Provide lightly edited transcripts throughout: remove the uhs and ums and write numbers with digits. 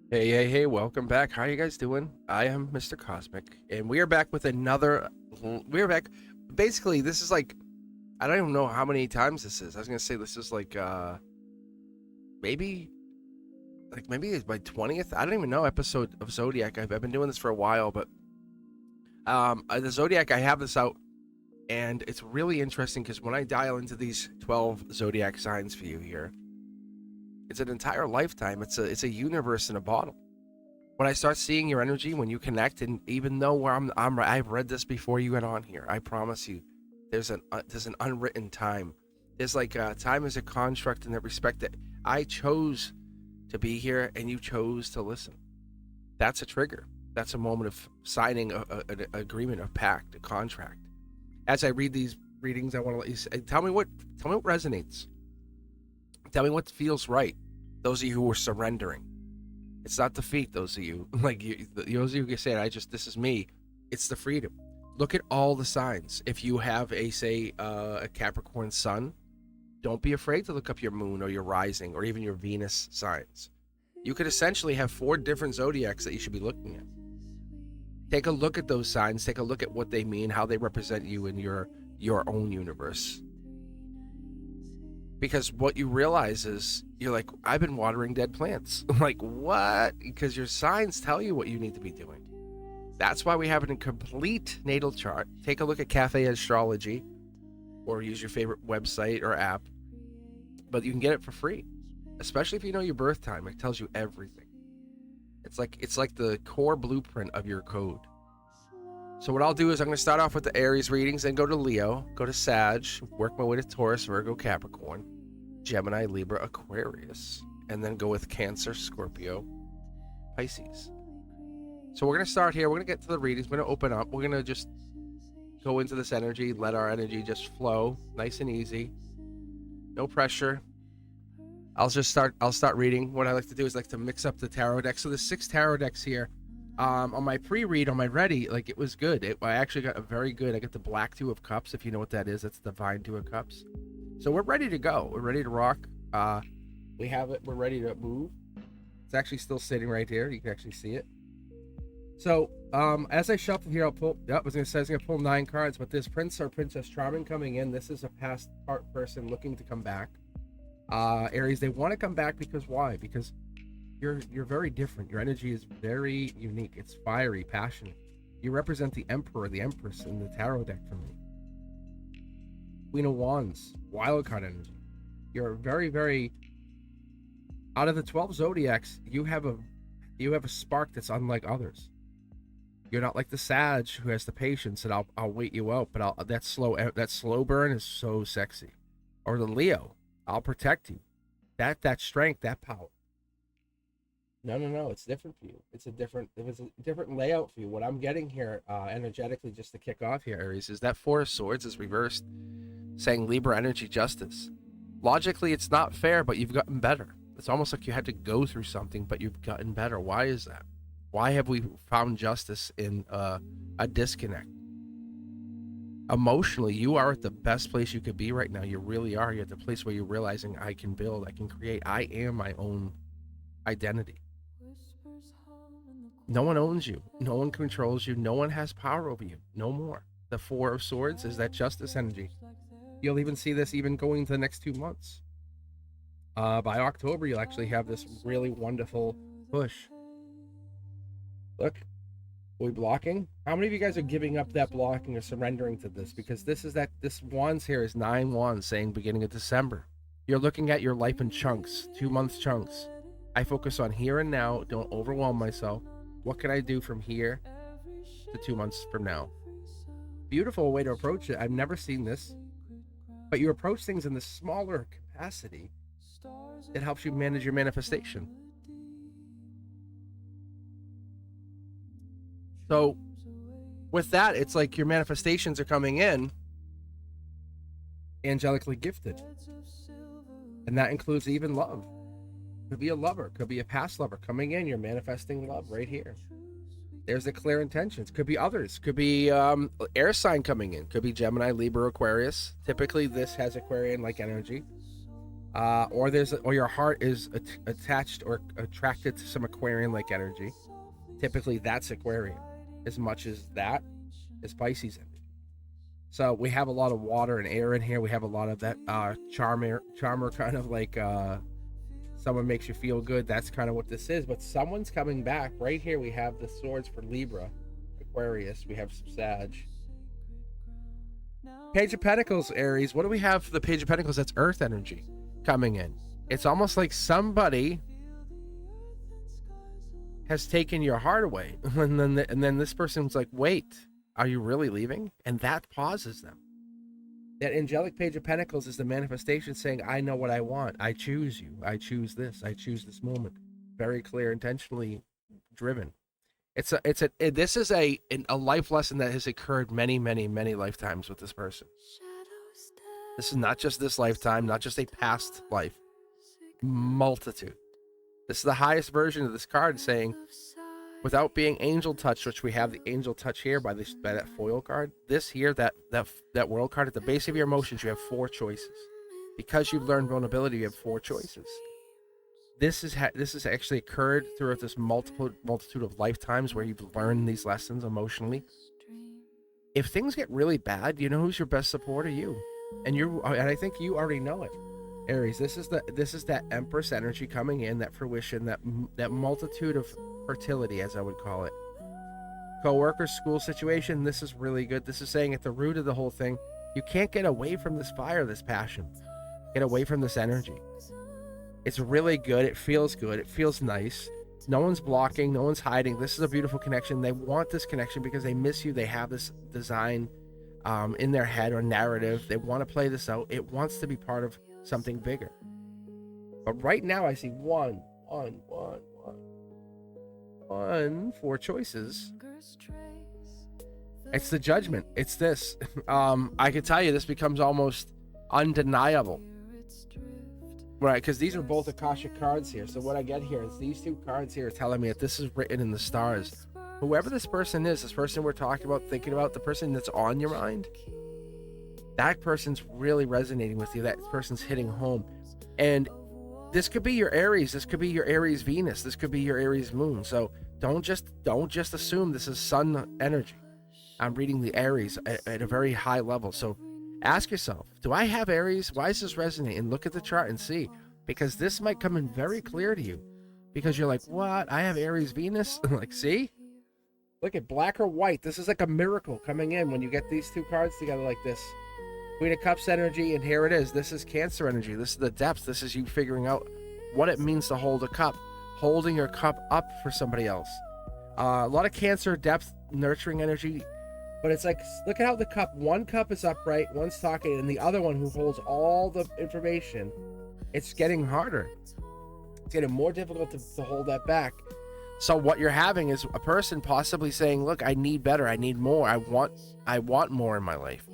Hey, welcome back. How you guys doing? I am Mr. Cosmic, and we are back with another. We are back. Basically, this is like, I don't even know how many times this is. I was gonna say this is like, maybe, maybe it's my 20th. I don't even know episode of Zodiac. I've been doing this for a while, but the Zodiac, I have this out, and it's really interesting because when I dial into these 12 Zodiac signs for you here, it's an entire lifetime. It's a universe in a bottle. When I start seeing your energy, when you connect, and even though where I've read this before you get on here. I promise you, there's an unwritten time. There's like time is a construct in that respect that I chose to be here and you chose to listen. That's a trigger. That's a moment of signing an agreement, a pact, a contract. As I read these readings, I want to let you say, tell me what resonates. Tell me what feels right. Those of you who are surrendering. It's not defeat, those of you. Like those of you who say, this is me. It's the freedom. Look at all the signs. If you have a Capricorn sun, don't be afraid to look up your moon or your rising or even your Venus signs. You could essentially have 4 different zodiacs that you should be looking at. Take a look at those signs. Take a look at what they mean, how they represent you in your own universe. Because what you realize is you're like, I've been watering dead plants. Like, what? Because your signs tell you what you need to be doing. That's why we have a complete natal chart. Take a look at Cafe Astrology or use your favorite website or app. But you can get it for free, especially if you know your birth time. It tells you everything. It's like the core blueprint of your code. So what I'll do is I'm going to start off with the Aries readings, then go to Leo, go to Sag, work my way to Taurus, Virgo, Capricorn, Gemini, Libra, Aquarius, and then go with Cancer, Scorpio, Pisces. So we're going to start here. We're going to get to the readings. We're going to open up. We're going to just go into this energy, let our energy just flow nice and easy. No pressure. I'll start reading. What I like to do is like to mix up the tarot decks. So there's 6 tarot decks here. On my pre-read, on my ready, like it was good. I actually got a very good. I got the Black 2 of Cups, if you know what that is. That's the Divine 2 of Cups. So we're ready to go. We're ready to rock. We have it. We're ready to move. It's actually still sitting right here. You can actually see it. So as I shuffle here, I'll pull. Yep, I was gonna pull 9 cards, but there's Prince or Princess Charming coming in. This is a past person looking to come back. Aries, they want to come back because why? Because you're very different. Your energy is very unique. It's fiery, passionate. You represent the Emperor, the Empress in the tarot deck for me. Queen of Wands, wild card energy. You're very, very. Out of the 12 zodiacs, you have a spark that's unlike others. You're not like the Sag who has the patience and I'll wait you out, but that slow burn is so sexy. Or the Leo, I'll protect you. That strength, that power. No. It's different for you. It's a different layout for you. What I'm getting here, energetically, just to kick off here, Aries, is that 4 of Swords is reversed, saying Libra energy justice. Logically, it's not fair, but you've gotten better. It's almost like you had to go through something, but you've gotten better. Why is that? Why have we found justice in a disconnect? Emotionally, you are at the best place you could be right now. You really are. You're at the place where you're realizing I can build, I can create. I am my own identity. No one owns you. No one controls you. No one has power over you. No more. The 4 of Swords is that justice energy. You'll even see this even going to the next 2 months. By October, you'll actually have this really wonderful push. Look, are we blocking? How many of you guys are giving up that blocking or surrendering to this? Because this wands here is 9 wands saying beginning of December. You're looking at your life in chunks, 2-month chunks. I focus on here and now. Don't overwhelm myself. What can I do from here to 2 months from now? Beautiful way to approach it. I've never seen this. But you approach things in the smaller capacity. It helps you manage your manifestation. So with that, it's like your manifestations are coming in angelically gifted. And that includes even love. Could be a lover, could be a past lover coming in. You're manifesting love right here. There's the clear intentions. Could be others. Could be air sign coming in. Could be Gemini, Libra, Aquarius. Typically, this has Aquarian-like energy. Or your heart is attached or attracted to some Aquarian like energy. Typically that's Aquarian, as much as that is Pisces energy. So we have a lot of water and air in here. We have a lot of that charmer kind of like someone makes you feel good. That's kind of what this is. But someone's coming back. Right here we have the swords for Libra, Aquarius. We have some Sag. Page of Pentacles, Aries. What do we have for the Page of Pentacles? That's Earth energy coming in. It's almost like somebody has taken your heart away. And then this person's like, wait, are you really leaving? And that pauses them. That angelic Page of Pentacles is the manifestation saying, I know what I want. I choose you. I choose this. I choose this moment. Very clear, intentionally driven. This is a life lesson that has occurred many, many, many lifetimes with this person. This is not just this lifetime, not just a past life. Multitude. This is the highest version of this card saying, without being angel touched, which we have the angel touch here by that foil card. This here, that world card, at the base of your emotions, you have 4 choices. Because you've learned vulnerability, you have 4 choices. This has actually occurred throughout this multitude of lifetimes where you've learned these lessons emotionally. If things get really bad, you know who's your best supporter? You. And I think you already know it. Aries, this is that Empress energy coming in, that fruition, that multitude of fertility, as I would call it. Co-worker, school situation, this is really good. This is saying at the root of the whole thing, you can't get away from this fire, this passion. Get away from this energy. It's really good. It feels good. It feels nice. No one's blocking. No one's hiding. This is a beautiful connection. They want this connection because they miss you. They have this design in their head or narrative. They want to play this out. It wants to be part of something bigger. But right now I see 4 choices. It's the Judgment. It's this. I can tell you this becomes almost undeniable. Right, because these are both Akashic cards here. So what I get here is these 2 cards here are telling me that this is written in the stars. Whoever this person is, this person we're talking about, thinking about, the person that's on your mind, that person's really resonating with you. That person's hitting home. And this could be your Aries. This could be your Aries Venus. This could be your Aries Moon. So don't just assume this is sun energy. I'm reading the Aries at a very high level. So ask yourself, do I have Aries? Why is this resonating? And look at the chart and see, because this might come in very clear to you, because you're like, what? I have Aries Venus? Like, see? Look at black or white. This is like a miracle coming in when you get these 2 cards together like this. Queen of Cups energy, and here it is. This is Cancer energy. This is the depth. This is you figuring out what it means to hold a cup, holding your cup up for somebody else. A lot of Cancer depth, nurturing energy. But it's like, look at how the cup, one cup is upright, one's talking, and the other one who holds all the information, it's getting harder. It's getting more difficult to hold that back. So what you're having is a person possibly saying, look, I need better, I need more, I want more in my life.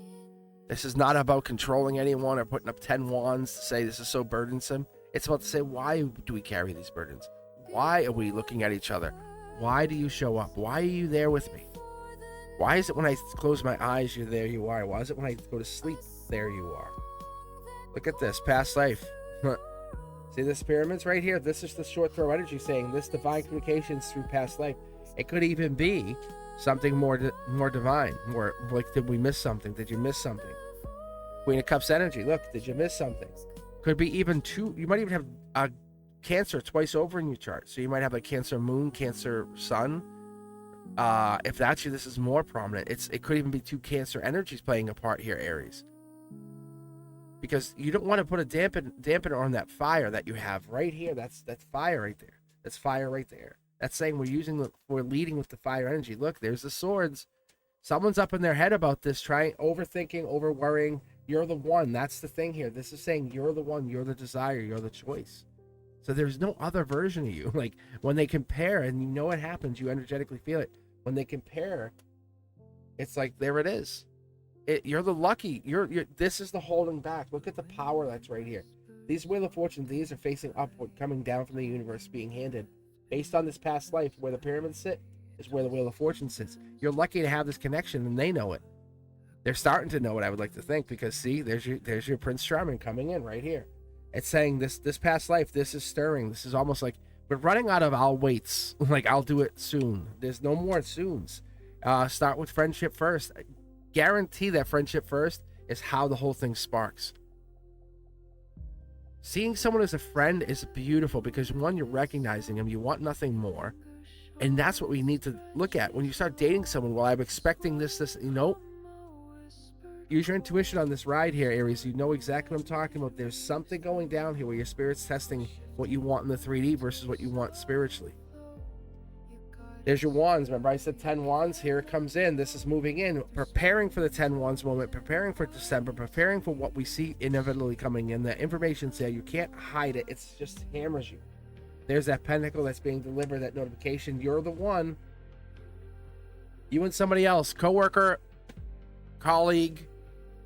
This is not about controlling anyone or putting up 10 wands to say this is so burdensome. It's about to say, why do we carry these burdens? Why are we looking at each other? Why do you show up? Why are you there with me? Why is it when I close my eyes, you're there, you are? Why is it when I go to sleep, there you are? Look at this, past life. See this pyramids right here? This is the short throw energy saying this divine communications through past life. It could even be something more divine, more like, did we miss something? Did you miss something? Queen of Cups energy. Look, did you miss something? Could be even 2. You might even have a Cancer twice over in your chart. So you might have a Cancer moon, Cancer sun. If that's you, this is more prominent. It could even be 2 Cancer energies playing a part here, Aries. Because you don't want to put a dampener on that fire that you have right here. That's fire right there. That's fire right there. That's saying we're leading with the fire energy. Look, there's the swords. Someone's up in their head about this, overthinking, over worrying. You're the one. That's the thing here. This is saying you're the one. You're the desire. You're the choice. So there's no other version of you. Like when they compare, and you know what happens, you energetically feel it. When they compare, it's like, there it is. You're the lucky. This is the holding back. Look at the power that's right here. These Wheel of Fortune, these are facing upward, coming down from the universe, being handed. Based on this past life, where the pyramids sit is where the Wheel of Fortune sits. You're lucky to have this connection, and they know it. They're starting to know it, I would like to think, because see, there's your Prince Charming coming in right here. It's saying this past life, this is stirring. This is almost like we're running out of I'll waits. Like, I'll do it soon. There's no more soons. Start with friendship first. I guarantee that friendship first is how the whole thing sparks. Seeing someone as a friend is beautiful because, one, you're recognizing them. You want nothing more. And that's what we need to look at. When you start dating someone, well, I'm expecting this, use your intuition on this ride here, Aries. You know exactly what I'm talking about. There's something going down here where your spirit's testing what you want in the 3D versus what you want spiritually. There's your wands. Remember I said 10 wands? Here it comes in. This is moving in, preparing for the 10 wands moment, preparing for December, preparing for what we see inevitably coming in. The information's there. You can't hide it. It's just hammers you. There's that pentacle that's being delivered, that notification. You're the one. You and somebody else, coworker, colleague,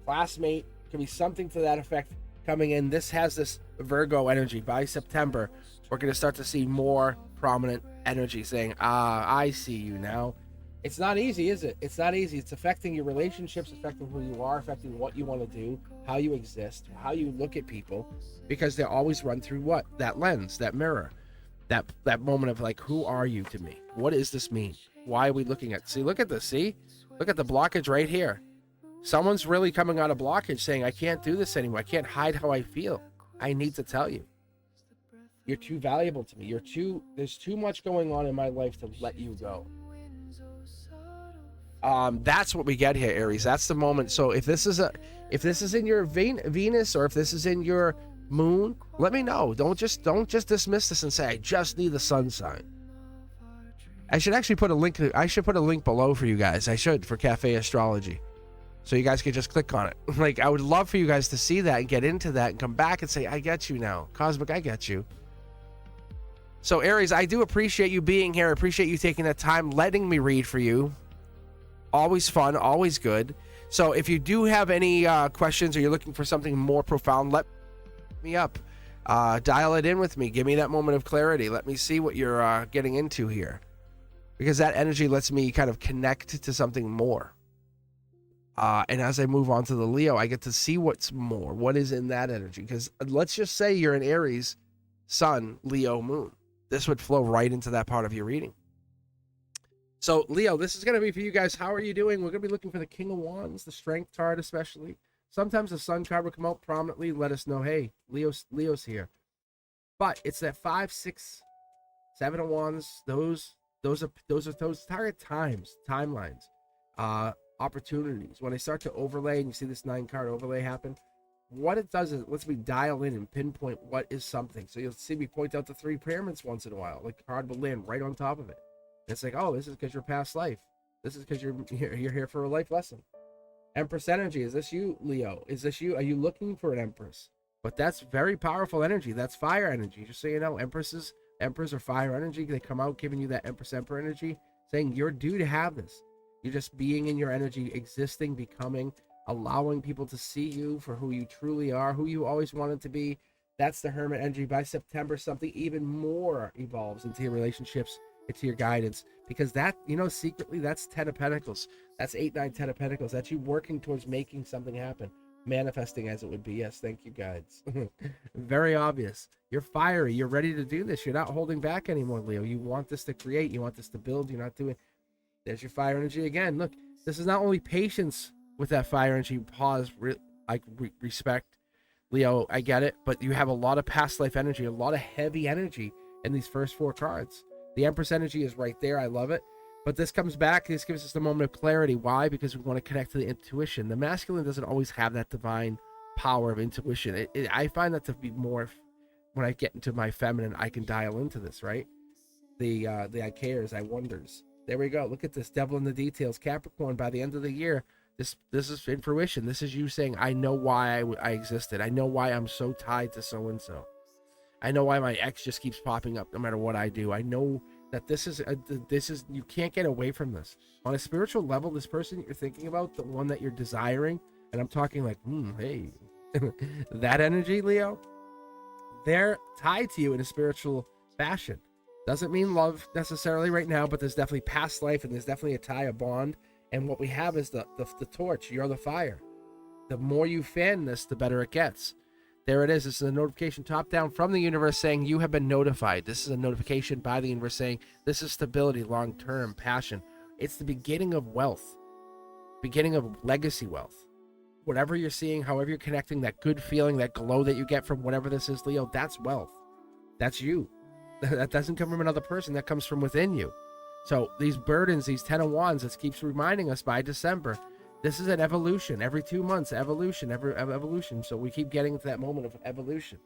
classmate, can be something to that effect coming in. This has this Virgo energy. By September, we're going to start to see more prominent energy saying, I see you now. It's not easy, is it? It's not easy. It's affecting your relationships, affecting who you are, affecting what you want to do, how you exist, how you look at people, because they always run through what? That lens, that mirror, that moment of like, who are you to me? What does this mean? Why are we looking at? See, look at this. See, look at the blockage right here. Someone's really coming out of blockage saying, I can't do this anymore. I can't hide how I feel. I need to tell you. You're too valuable to me. There's too much going on in my life to let you go. That's what we get here, Aries. That's the moment. So if this is in your Venus, or if this is in your moon, let me know. Don't just dismiss this and say, I just need the sun sign. I should actually put a link. I should put a link below for you guys. I should, for Cafe Astrology. So you guys can just click on it. Like, I would love for you guys to see that and get into that and come back and say, I get you now. Cosmic, I get you. So Aries, I do appreciate you being here. I appreciate you taking that time, letting me read for you. Always fun, always good. So if you do have any questions, or you're looking for something more profound, let me up. Dial it in with me. Give me that moment of clarity. Let me see what you're getting into here. Because that energy lets me kind of connect to something more. And as I move on to the Leo, I get to see what's more. What is in that energy? Because let's just say you're an Aries, Sun, Leo, Moon. This would flow right into that part of your reading. So, Leo, this is going to be for you guys. How are you doing? We're going to be looking for the King of Wands, the Strength card especially. Sometimes the Sun card will come out prominently, let us know, hey, Leo's here. But it's that 5, 6, 7 of Wands. Those are target timelines. Opportunities. When I start to overlay and you see this 9 card overlay happen, what it does is it lets me dial in and pinpoint what is something. So you'll see me point out the 3 pyramids once in a while. Like, the card will land right on top of it. And it's like, oh, this is because you're past life. This is because you're here for a life lesson. Empress energy. Is this you, Leo? Is this you? Are you looking for an Empress? But that's very powerful energy. That's fire energy. Just so you know, Empress are fire energy. They come out giving you that Empress-Emperor energy, saying you're due to have this. You're just being in your energy, existing, becoming, allowing people to see you for who you truly are, who you always wanted to be. That's the Hermit energy. By September, something even more evolves into your relationships, into your guidance. Because that, secretly, that's 10 of Pentacles. That's 8, 9, 10 of Pentacles. That's you working towards making something happen. Manifesting, as it would be. Yes, thank you, guides. Very obvious. You're fiery. You're ready to do this. You're not holding back anymore, Leo. You want this to create. You want this to build. You're not doing... There's your fire energy again. Look, this is not only patience with that fire energy. Pause, respect. Leo, I get it, but you have a lot of past life energy, a lot of heavy energy in these first 4 cards. The Empress energy is right there. I love it. But this comes back. This gives us the moment of clarity. Why? Because we want to connect to the intuition. The masculine doesn't always have that divine power of intuition. I find that to be more when I get into my feminine, I can dial into this, right? The I cares, I wonders. There we go. Look at this. Devil in the details. Capricorn, by the end of the year, this is in fruition. This is you saying, I know why I existed. I know why I'm so tied to so-and-so. I know why my ex just keeps popping up no matter what I do. I know that this is you can't get away from this. On a spiritual level, this person you're thinking about, the one that you're desiring, and I'm talking like, hey, that energy, Leo, they're tied to you in a spiritual fashion. Doesn't mean love necessarily right now, but there's definitely past life, and there's definitely a tie, a bond. And what we have is the torch. You're the fire. The more you fan this, the better it gets. There it is. This is a notification top down from the universe saying you have been notified. This is a notification by the universe saying this is stability, long-term, passion. It's the beginning of wealth, beginning of legacy wealth. Whatever you're seeing, however you're connecting, that good feeling, that glow that you get from whatever this is, Leo, that's wealth. That's you. That doesn't come from another person. That comes from within you. So these burdens, these 10 of Wands, this keeps reminding us by December, this is an evolution. Every 2 months, evolution, evolution. So we keep getting to that moment of evolution.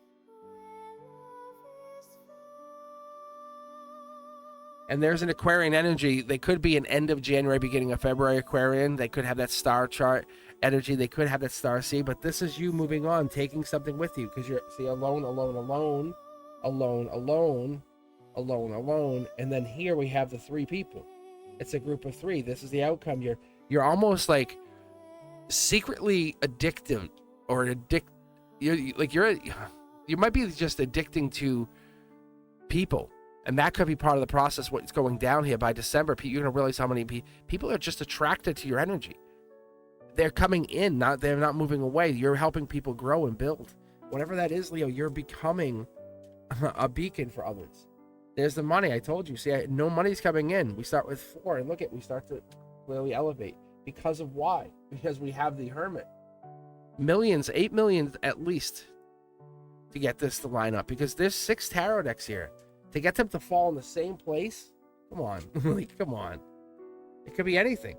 And there's an Aquarian energy. They could be an end of January, beginning of February Aquarian. They could have that star chart energy. They could have that star seed. But this is you moving on, taking something with you. Because you're, see, alone, alone, alone, alone, alone, alone, alone. And then here we have the 3 people. It's a group of 3. This is the outcome. You're almost like secretly addictive, or you might be just addicting to people, and that could be part of the process. What's going down here by December, you're gonna realize how many people are just attracted to your energy. They're coming in, they're not moving away. You're helping people grow and build. Whatever that is, Leo, you're becoming a beacon for others. There's the money. I told you. See, no money's coming in. We start with 4, and look at, we start to clearly elevate. Because of why? Because we have the Hermit. Millions, 8 million at least, to get this to line up. Because there's 6 tarot decks here. To get them to fall in the same place? Come on. Like, come on. It could be anything.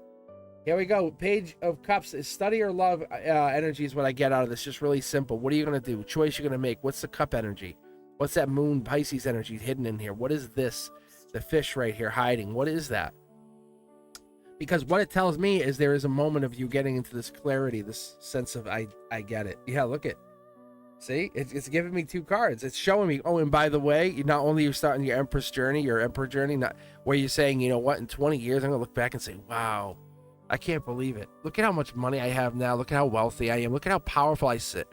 Here we go. Page of Cups is study or love energy is what I get out of this. Just really simple. What are you going to do? Choice you're going to make. What's the cup energy? What's that moon Pisces energy hidden in here? What is this? The fish right here hiding. What is that? Because what it tells me is there is a moment of you getting into this clarity, this sense of I get it. Yeah, look at. See, it's giving me 2 cards. It's showing me, oh, and by the way, not only you're starting your Empress journey, your Emperor journey, not where you're saying, you know what, in 20 years, I'm going to look back and say, wow, I can't believe it. Look at how much money I have now. Look at how wealthy I am. Look at how powerful I sit.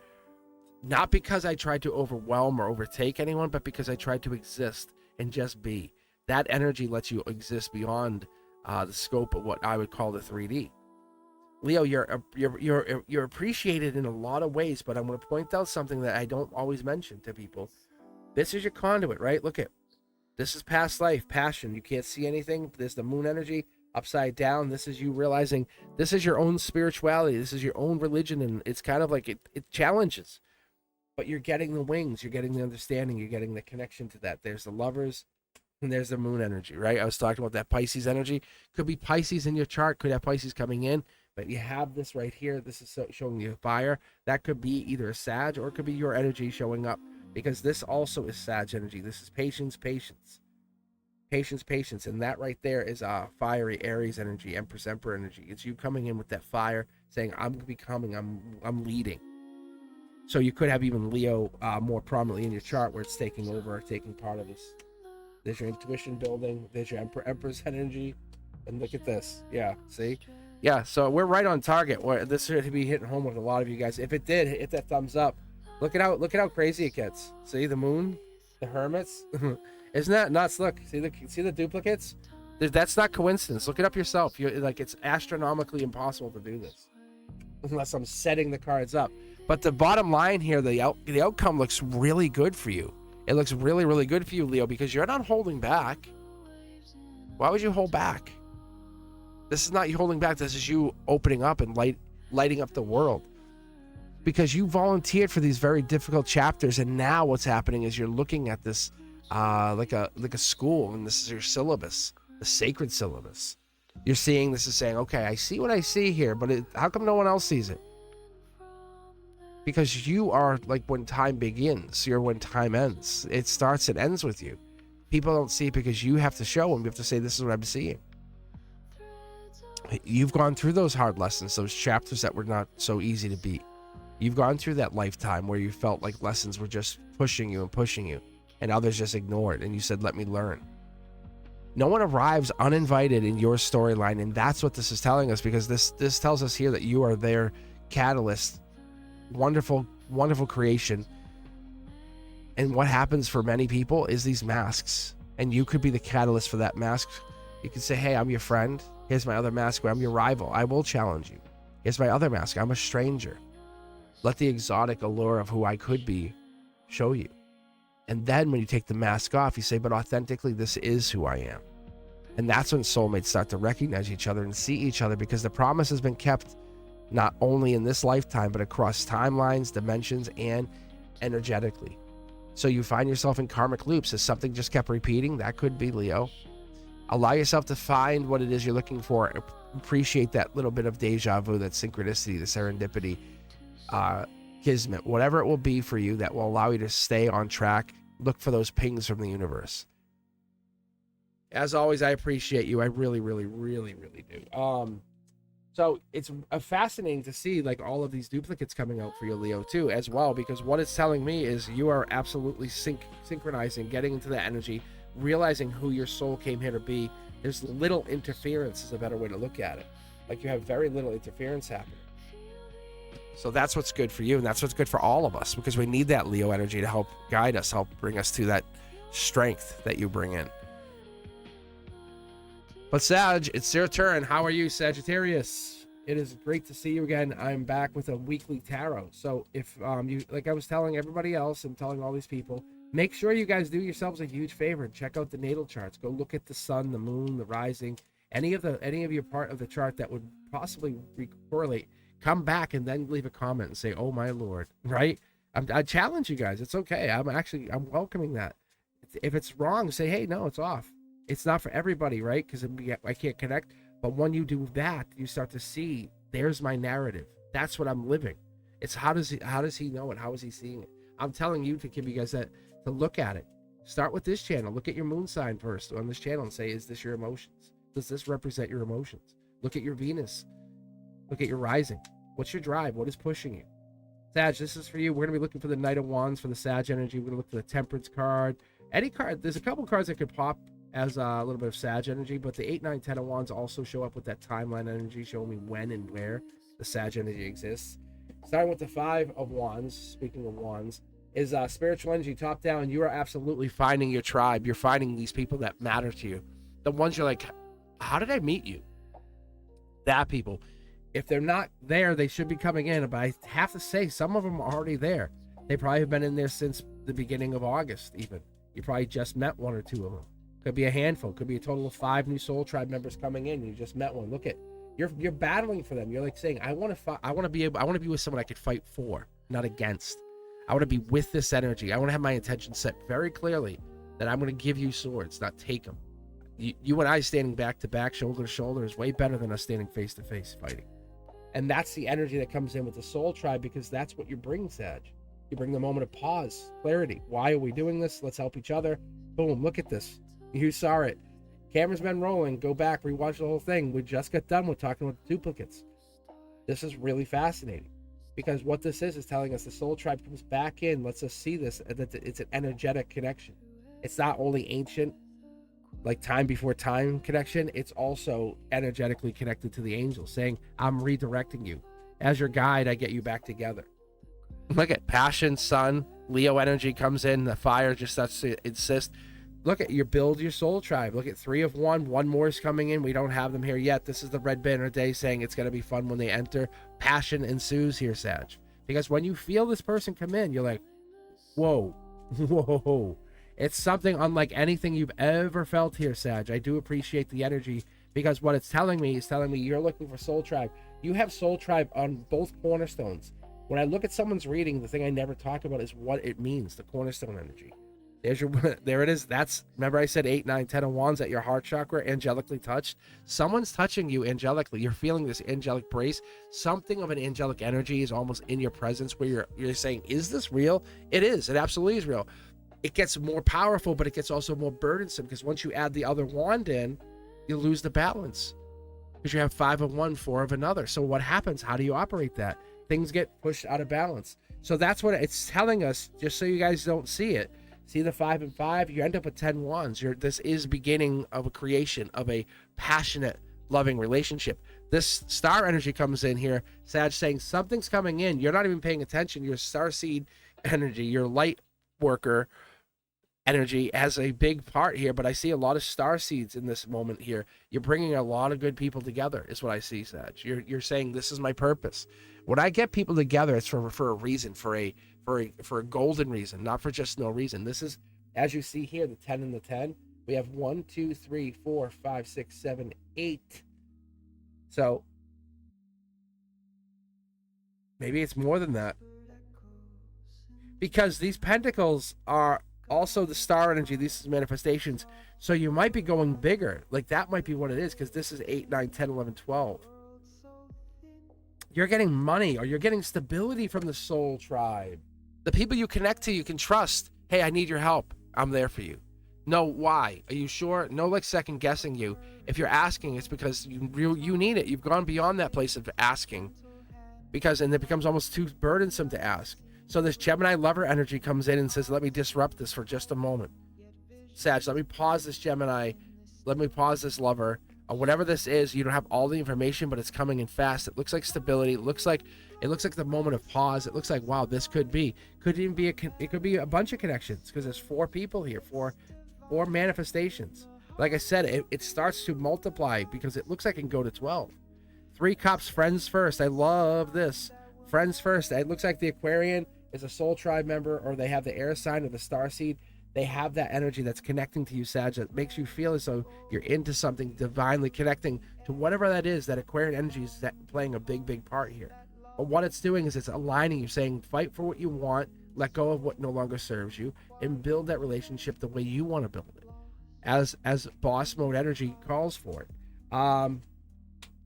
Not because I tried to overwhelm or overtake anyone, but because I tried to exist and just be. That energy lets you exist beyond the scope of what I would call the 3D. Leo, you're appreciated in a lot of ways, but I'm going to point out something that I don't always mention to people. This is your conduit, right? Look at, this is past life, passion. You can't see anything. There's the moon energy upside down. This is you realizing this is your own spirituality. This is your own religion, and it's kind of like it challenges. But you're getting the wings. You're getting the understanding. You're getting the connection to that. There's the lovers. And there's the moon energy, right? I was talking about that Pisces energy. Could be Pisces in your chart. Could have Pisces coming in. But you have this right here. This is showing you fire. That could be either a Sag or it could be your energy showing up. Because this also is Sag energy. This is patience, patience. Patience, patience. And that right there is fiery Aries energy, Empress, Emperor energy. It's you coming in with that fire, saying, I'm becoming, I'm leading. So you could have even Leo more prominently in your chart where it's taking over, taking part of this. There's your intuition building. There's your Empress energy. And look at this. Yeah, see? Yeah, so we're right on target. This should be hitting home with a lot of you guys. If it did, hit that thumbs up. Look at how crazy it gets. See the moon? The hermits? Isn't that nuts? Look, see the duplicates? That's not coincidence. Look it up yourself. It's astronomically impossible to do this. Unless I'm setting the cards up. But the bottom line here, the outcome looks really good for you. It looks really, really good for you, Leo, because you're not holding back. Why would you hold back? This is not you holding back. This is you opening up and lighting up the world. Because you volunteered for these very difficult chapters, and now what's happening is you're looking at this like a school, and this is your syllabus, the sacred syllabus. You're seeing this is saying, okay, I see what I see here, but how come no one else sees it? Because you are like when time begins, you're when time ends. It starts and ends with you. People don't see it because you have to show them. You have to say, this is what I'm seeing. You've gone through those hard lessons, those chapters that were not so easy to beat. You've gone through that lifetime where you felt like lessons were just pushing you, and others just ignored, and you said, let me learn. No one arrives uninvited in your storyline, and that's what this is telling us, because this tells us here that you are their catalyst. Wonderful, wonderful creation. And what happens for many people is these masks, and you could be the catalyst for that mask. You could say, hey, I'm your friend. Here's my other mask where I'm your rival. I will challenge you. Here's my other mask. I'm a stranger. Let the exotic allure of who I could be show you. And then when you take the mask off, you say, but authentically, this is who I am. And that's when soulmates start to recognize each other and see each other, because the promise has been kept not only in this lifetime, but across timelines, dimensions, and energetically. So you find yourself in karmic loops. As something just kept repeating, that could be Leo. Allow yourself to find what it is you're looking for. Appreciate that little bit of deja vu, that synchronicity, the serendipity, kismet, whatever it will be for you that will allow you to stay on track. Look for those pings from the universe. As always, I appreciate you. I really, really, really, really do. So it's fascinating to see like all of these duplicates coming out for you, Leo, too, as well, because what it's telling me is you are absolutely synchronizing, getting into that energy, realizing who your soul came here to be. There's little interference is a better way to look at it. Like you have very little interference happening. So that's what's good for you, and that's what's good for all of us, because we need that Leo energy to help guide us, help bring us to that strength that you bring in. But Sag, it's your turn. How are you, Sagittarius? It is great to see you again. I'm back with a weekly tarot. So if you, like I was telling everybody else and telling all these people, make sure you guys do yourselves a huge favor and check out the natal charts. Go look at the sun, the moon, the rising, any of your part of the chart that would possibly correlate. Come back and then leave a comment and say, "Oh my Lord," right? I challenge you guys. It's okay. I'm welcoming that. If it's wrong, say, "Hey, no, it's off." It's not for everybody, right? Because I can't connect. But when you do that, you start to see, there's my narrative. That's what I'm living. It's how does he know it? How is he seeing it? I'm telling you to give you guys that, to look at it. Start with this channel. Look at your moon sign first on this channel and say, is this your emotions? Does this represent your emotions? Look at your Venus. Look at your rising. What's your drive? What is pushing you? Sag, this is for you. We're going to be looking for the Knight of Wands for the Sag energy. We're going to look for the Temperance card. Any card. There's a couple cards that could pop as a little bit of Sag energy, but the 8, 9, 10 of Wands also show up with that timeline energy, showing me when and where the Sag energy exists. Starting with the 5 of Wands, speaking of Wands, is spiritual energy, top down. You are absolutely finding your tribe. You're finding these people that matter to you. The ones you're like, how did I meet you? That people. If they're not there, they should be coming in, but I have to say, some of them are already there. They probably have been in there since the beginning of August, even. You probably just met 1 or 2 of them. Could be a handful. Could be a total of 5 new soul tribe members coming in. You just met one. Look at, you're battling for them. You're like saying, I want to be with someone I could fight for, not against. I want to be with this energy. I want to have my intention set very clearly that I'm going to give you swords, not take them. You and I standing back to back, shoulder to shoulder, is way better than us standing face to face fighting. And that's the energy that comes in with the soul tribe, because that's what you bring, Sag. You bring the moment of pause, clarity. Why are we doing this? Let's help each other. Boom, look at this. You saw it. Camera's been rolling. Go back, rewatch the whole thing. We just got done with talking about the duplicates. This is really fascinating, because what this is telling us the soul tribe comes back in, lets us see this, that it's an energetic connection. It's not only ancient, like time before time connection, it's also energetically connected to the angels, saying, I'm redirecting you. As your guide, I get you back together. Look at passion, sun, Leo energy comes in, the fire just starts to insist. Look at, you build your soul tribe. Look at 3 of 1. 1 more is coming in. We don't have them here yet. This is the red banner day saying it's going to be fun when they enter. Passion ensues here, Sag. Because when you feel this person come in, you're like, whoa, whoa. It's something unlike anything you've ever felt here, Sag. I do appreciate the energy, because what it's telling me is telling me you're looking for soul tribe. You have soul tribe on both cornerstones. When I look at someone's reading, the thing I never talk about is what it means, the cornerstone energy. There's your, there it is. That's, remember I said 8, 9, 10 of Wands at your heart chakra, angelically touched. Someone's touching you angelically. You're feeling this angelic brace. Something of an angelic energy is almost in your presence, where you're saying, is this real? It is. It absolutely is real. It gets more powerful, but it gets also more burdensome, because once you add the other wand in, you lose the balance, because you have 5 of one, 4 of another. So what happens? How do you operate that? Things get pushed out of balance. So that's what it's telling us, just so you guys don't see it. See the 5 and 5, you end up with 10 wands. This is beginning of a creation of a passionate, loving relationship. This star energy comes in here, Sag, saying something's coming in. You're not even paying attention. Your starseed energy, your light worker energy has a big part here, but I see a lot of star seeds in this moment here. You're bringing a lot of good people together, is what I see, Sag. You're saying this is my purpose. When I get people together, it's for a reason, for a golden reason, not for just no reason. This is, as you see here, the 10 and the 10. We have 1, 2, 3, 4, 5, 6, 7, 8. So maybe it's more than that, because these pentacles are also the star energy. These are manifestations. So you might be going bigger. Like that might be what it is, because this is 8, 9, 10, 11, 12. You're getting money, or you're getting stability from the soul tribe. The people you connect to, you can trust. Hey, I need your help. I'm there for you. No, why? Are you sure? No, like second guessing you. If you're asking, it's because you need it. You've gone beyond that place of asking, and it becomes almost too burdensome to ask. So this Gemini lover energy comes in and says, let me disrupt this for just a moment. Sag, let me pause this Gemini. Let me pause this lover. Or whatever this is, you don't have all the information, but it's coming in fast. It looks like stability. It looks like the moment of pause. It looks like, wow, this could even be it could be a bunch of connections, because there's 4 people here, four manifestations. Like I said, it starts to multiply, because it looks like it can go to 12. 3 cups, friends first. I love this. Friends first. It looks like the Aquarian is a soul tribe member, or they have the air sign of the star seed. They have that energy that's connecting to you, Sag, that makes you feel as though you're into something, divinely connecting to whatever that is. That Aquarian energy is playing a big part here. But what it's doing is it's aligning you, saying fight for what you want, let go of what no longer serves you, and build that relationship the way you want to build it, as boss mode energy calls for it.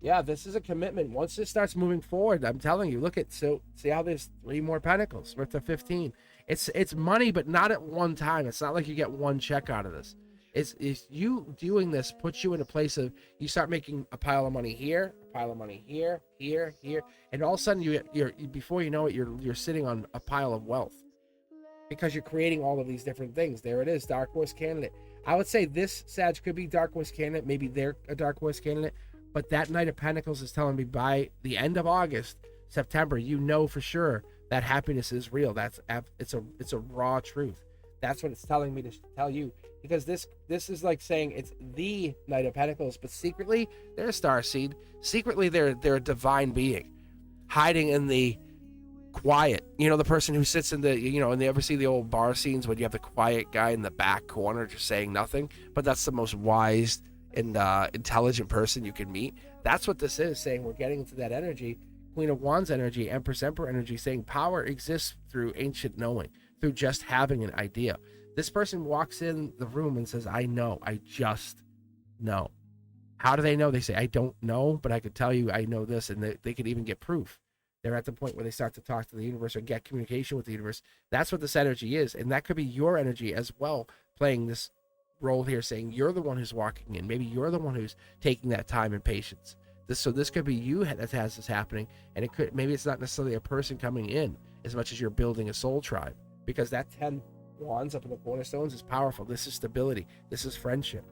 Yeah, this is a commitment. Once this starts moving forward, I'm telling you, see how there's 3 more pentacles. We're up to 15. It's money, but not at one time. It's not like you get one check out of this. It's you doing this puts you in a place of, you start making a pile of money here, a pile of money here, and all of a sudden you're before you know it, you're sitting on a pile of wealth, because you're creating all of these different things. There it is, dark horse candidate. I would say this Sag could be dark horse candidate. Maybe they're a dark horse candidate. But that Knight of Pentacles is telling me by the end of August, September, you know for sure that happiness is real. It's a raw truth. That's what it's telling me to tell you, because this is like saying it's the Knight of Pentacles, but secretly they're a starseed. Secretly they're a divine being, hiding in the quiet. You know, the person who sits in the, and you ever see the old bar scenes when you have the quiet guy in the back corner just saying nothing, but that's the most wise and intelligent person you can meet. That's what this is saying. We're getting into that energy, Queen of Wands energy, Empress energy, saying power exists through ancient knowing, through just having an idea. This person walks in the room and says, I know, I just know. How do they know? They say, I don't know, but I could tell you I know this, and they could even get proof. They're at the point where they start to talk to the universe or get communication with the universe. That's what this energy is, and that could be your energy as well, playing this role here, saying you're the one who's walking in. Maybe you're the one who's taking that time and patience. This could be you that has this happening, and maybe it's not necessarily a person coming in as much as you're building a soul tribe, because that 10 wands up in the cornerstones is powerful. This is stability. This is friendship.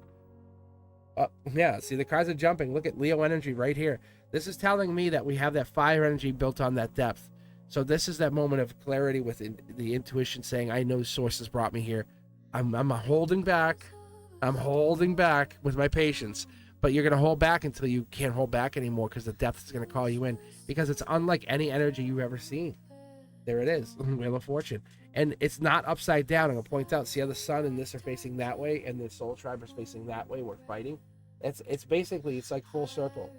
Yeah, see, the cards are jumping. Look at Leo energy right here. This is telling me that we have that fire energy built on that depth. So this is that moment of clarity with the intuition saying, I know source has brought me here. I'm holding back. I'm holding back with my patience, but you're going to hold back until you can't hold back anymore, because the depth is going to call you in, because it's unlike any energy you've ever seen. There it is, Wheel of Fortune. And it's not upside down. I'm going to point out, see how the sun and this are facing that way, and the soul tribe is facing that way. We're fighting. It's basically, it's like full circle.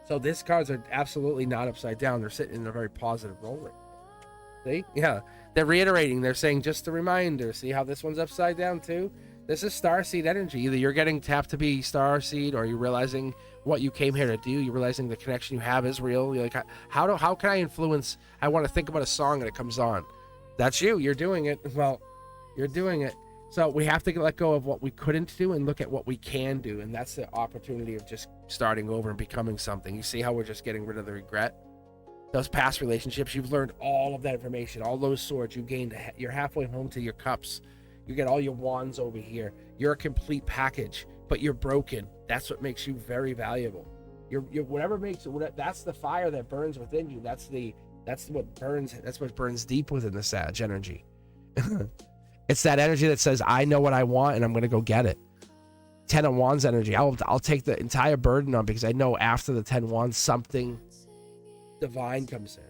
So these cards are absolutely not upside down. They're sitting in a very positive role. See? Yeah. They're reiterating. They're saying, just a reminder. See how this one's upside down too? This is starseed energy. Either you're getting tapped to be starseed, or you're realizing what you came here to do. You're realizing the connection you have is real. You're like, how can I influence? I want to think about a song and it comes on. That's you. You're doing it. Well, you're doing it. So we have to let go of what we couldn't do and look at what we can do. And that's the opportunity of just starting over and becoming something. You see how we're just getting rid of the regret? Those past relationships, you've learned all of that information, all those swords you gained. You're halfway home to your cups. You get all your wands over here. You're a complete package, but you're broken. That's what makes you very valuable. You're whatever makes it. That's the fire that burns within you. That's what burns. That's what burns deep within the Sag energy. It's that energy that says, I know what I want and I'm going to go get it. 10 of Wands energy. I'll take the entire burden on, because I know after the 10 Wands, something divine comes in.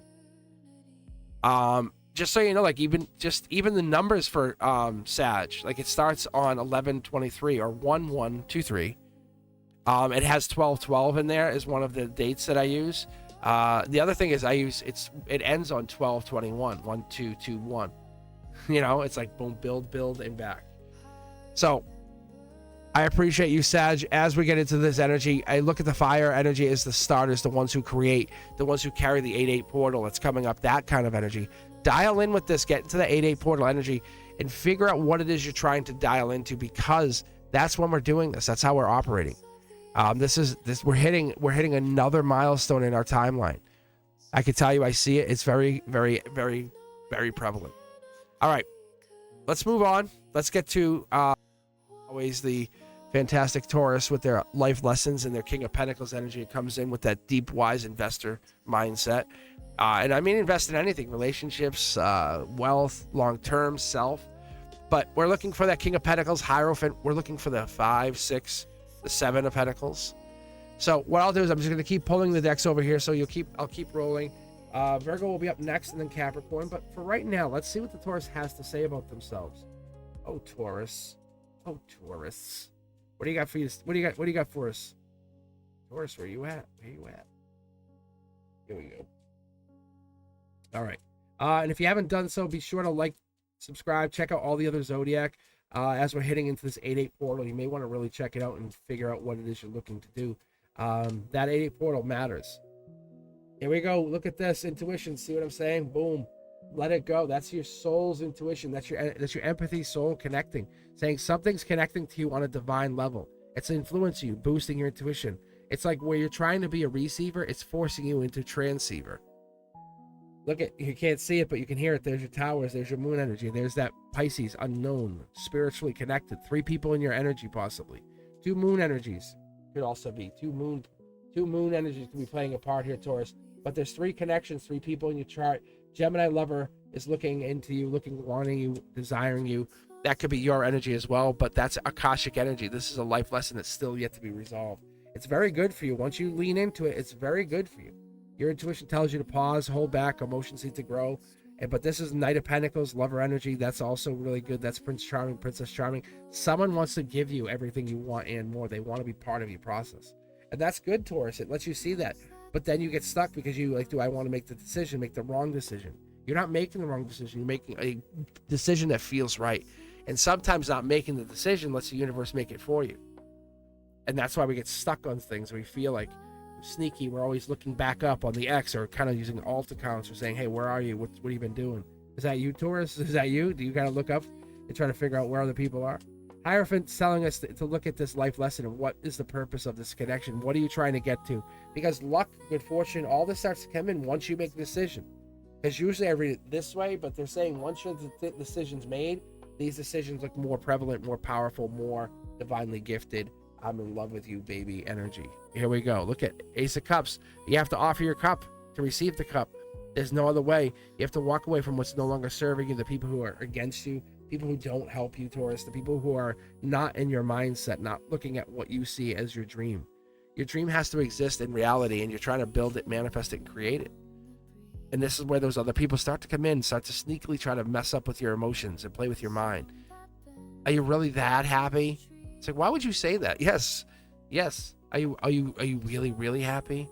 Just so you know, like even the numbers for Sag, like it starts on 11/23 or 1/1/23. It has 12/12 in there is one of the dates that I use. The other thing is it ends on 12/21, 1/2/2/1. You know, it's like boom, build and back. So I appreciate you, Sag. As we get into this energy, I look at the fire energy as the starters, the ones who create, the ones who carry the 8/8 portal that's coming up, that kind of energy. Dial in with this, get into the 8/8 portal energy, and figure out what it is you're trying to dial into, because that's when we're doing this. That's how we're operating. We're hitting another milestone in our timeline. I can tell you, I see it. It's very, very, very, very prevalent. All right, let's move on. Let's get to always the fantastic Taurus with their life lessons and their King of Pentacles energy. It comes in with that deep, wise investor mindset. And I mean, invest in anything, relationships, wealth, long-term, self. But we're looking for that King of Pentacles, Hierophant. We're looking for the 5, 6, the 7 of Pentacles. So what I'll do is I'm just going to keep pulling the decks over here. So I'll keep rolling. Virgo will be up next, and then Capricorn. But for right now, let's see what the Taurus has to say about themselves. Oh, Taurus. Oh, Taurus. What do you got for you? What do you got for us? Taurus, where you at? Where you at? Here we go. All right. And if you haven't done so, be sure to like, subscribe, check out all the other Zodiac. As we're hitting into this 8/8 portal, you may want to really check it out and figure out what it is you're looking to do. That 8/8 portal matters. Here we go. Look at this intuition. See what I'm saying? Boom. Let it go. That's your soul's intuition. That's your empathy, soul connecting. Saying something's connecting to you on a divine level. It's influencing you, boosting your intuition. It's like where you're trying to be a receiver, it's forcing you into transceiver. Look at, you can't see it, but you can hear it. There's your towers. There's your moon energy. There's that Pisces, unknown, spiritually connected. 3 people in your energy, possibly. 2 moon energies could also be. 2 moon energies could be playing a part here, Taurus. But there's 3 connections, 3 people in your chart. Gemini lover is looking into you, wanting you, desiring you. That could be your energy as well, but that's Akashic energy. This is a life lesson that's still yet to be resolved. It's very good for you. Once you lean into it, it's very good for you. Your intuition tells you to pause, hold back, emotions need to grow. But this is Knight of Pentacles, lover energy. That's also really good. That's Prince Charming, Princess Charming. Someone wants to give you everything you want and more. They want to be part of your process. And that's good, Taurus. It lets you see that. But then you get stuck because you like, do I want to make the decision, make the wrong decision? You're not making the wrong decision. You're making a decision that feels right. And sometimes not making the decision lets the universe make it for you. And that's why we get stuck on things. We feel like sneaky. We're always looking back up on the X, or kind of using alt accounts, or saying, hey, where are you? What have you been doing? Is that you, Taurus? Is that you? Do you got to look up and try to figure out where other people are? Hierophant's telling us to look at this life lesson and what is the purpose of this connection? What are you trying to get to? Because luck, good fortune, all this starts to come in once you make a decision. Because usually I read it this way, but they're saying once your decision's made, these decisions look more prevalent, more powerful, more divinely gifted. I'm in love with you, baby energy. Here we go. Look at Ace of Cups. You have to offer your cup to receive the cup. There's no other way. You have to walk away from what's no longer serving you, the people who are against you, people who don't help you, Taurus, the people who are not in your mindset, not looking at what you see as your dream. Your dream has to exist in reality, and you're trying to build it, manifest it, and create it. And this is where those other people start to come in, start to sneakily try to mess up with your emotions and play with your mind. Are you really that happy? It's like, why would you say that? Yes. Are you really, really happy?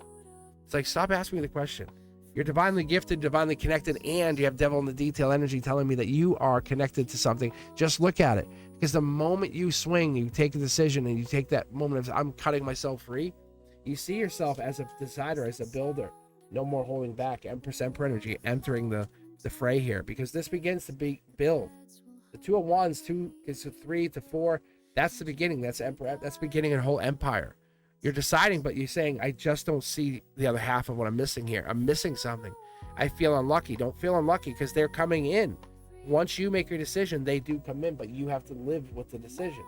It's like, stop asking me the question. You're divinely gifted, divinely connected, and you have devil in the detail energy telling me that you are connected to something. Just look at it. Because the moment you swing, you take a decision, and you take that moment of, I'm cutting myself free, you see yourself as a decider, as a builder. No more holding back. Empress, Emperor energy entering the fray here, because this begins to build. The 2 of Wands, 2 is to 3 to 4. That's the beginning. That's Emperor. That's beginning a whole empire. You're deciding, but you're saying, I just don't see the other half of what I'm missing here. I'm missing something. I feel unlucky. Don't feel unlucky, because they're coming in. Once you make your decision, they do come in, but you have to live with the decision.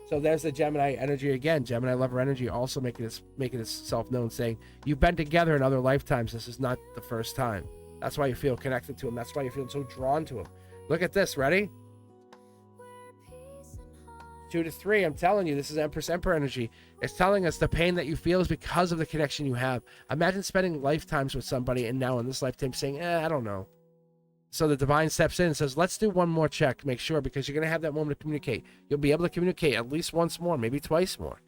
So there's the Gemini energy again. Gemini lover energy also making itself known, saying, you've been together in other lifetimes. This is not the first time. That's why you feel connected to him. That's why you feel so drawn to him. Look at this. Ready? 2 to 3, I'm telling you, this is Empress Emperor energy. It's telling us the pain that you feel is because of the connection you have. Imagine spending lifetimes with somebody and now in this lifetime saying, I don't know. So the divine steps in and says, let's do one more check, make sure, because you're going to have that moment to communicate. You'll be able to communicate at least once more, maybe twice more,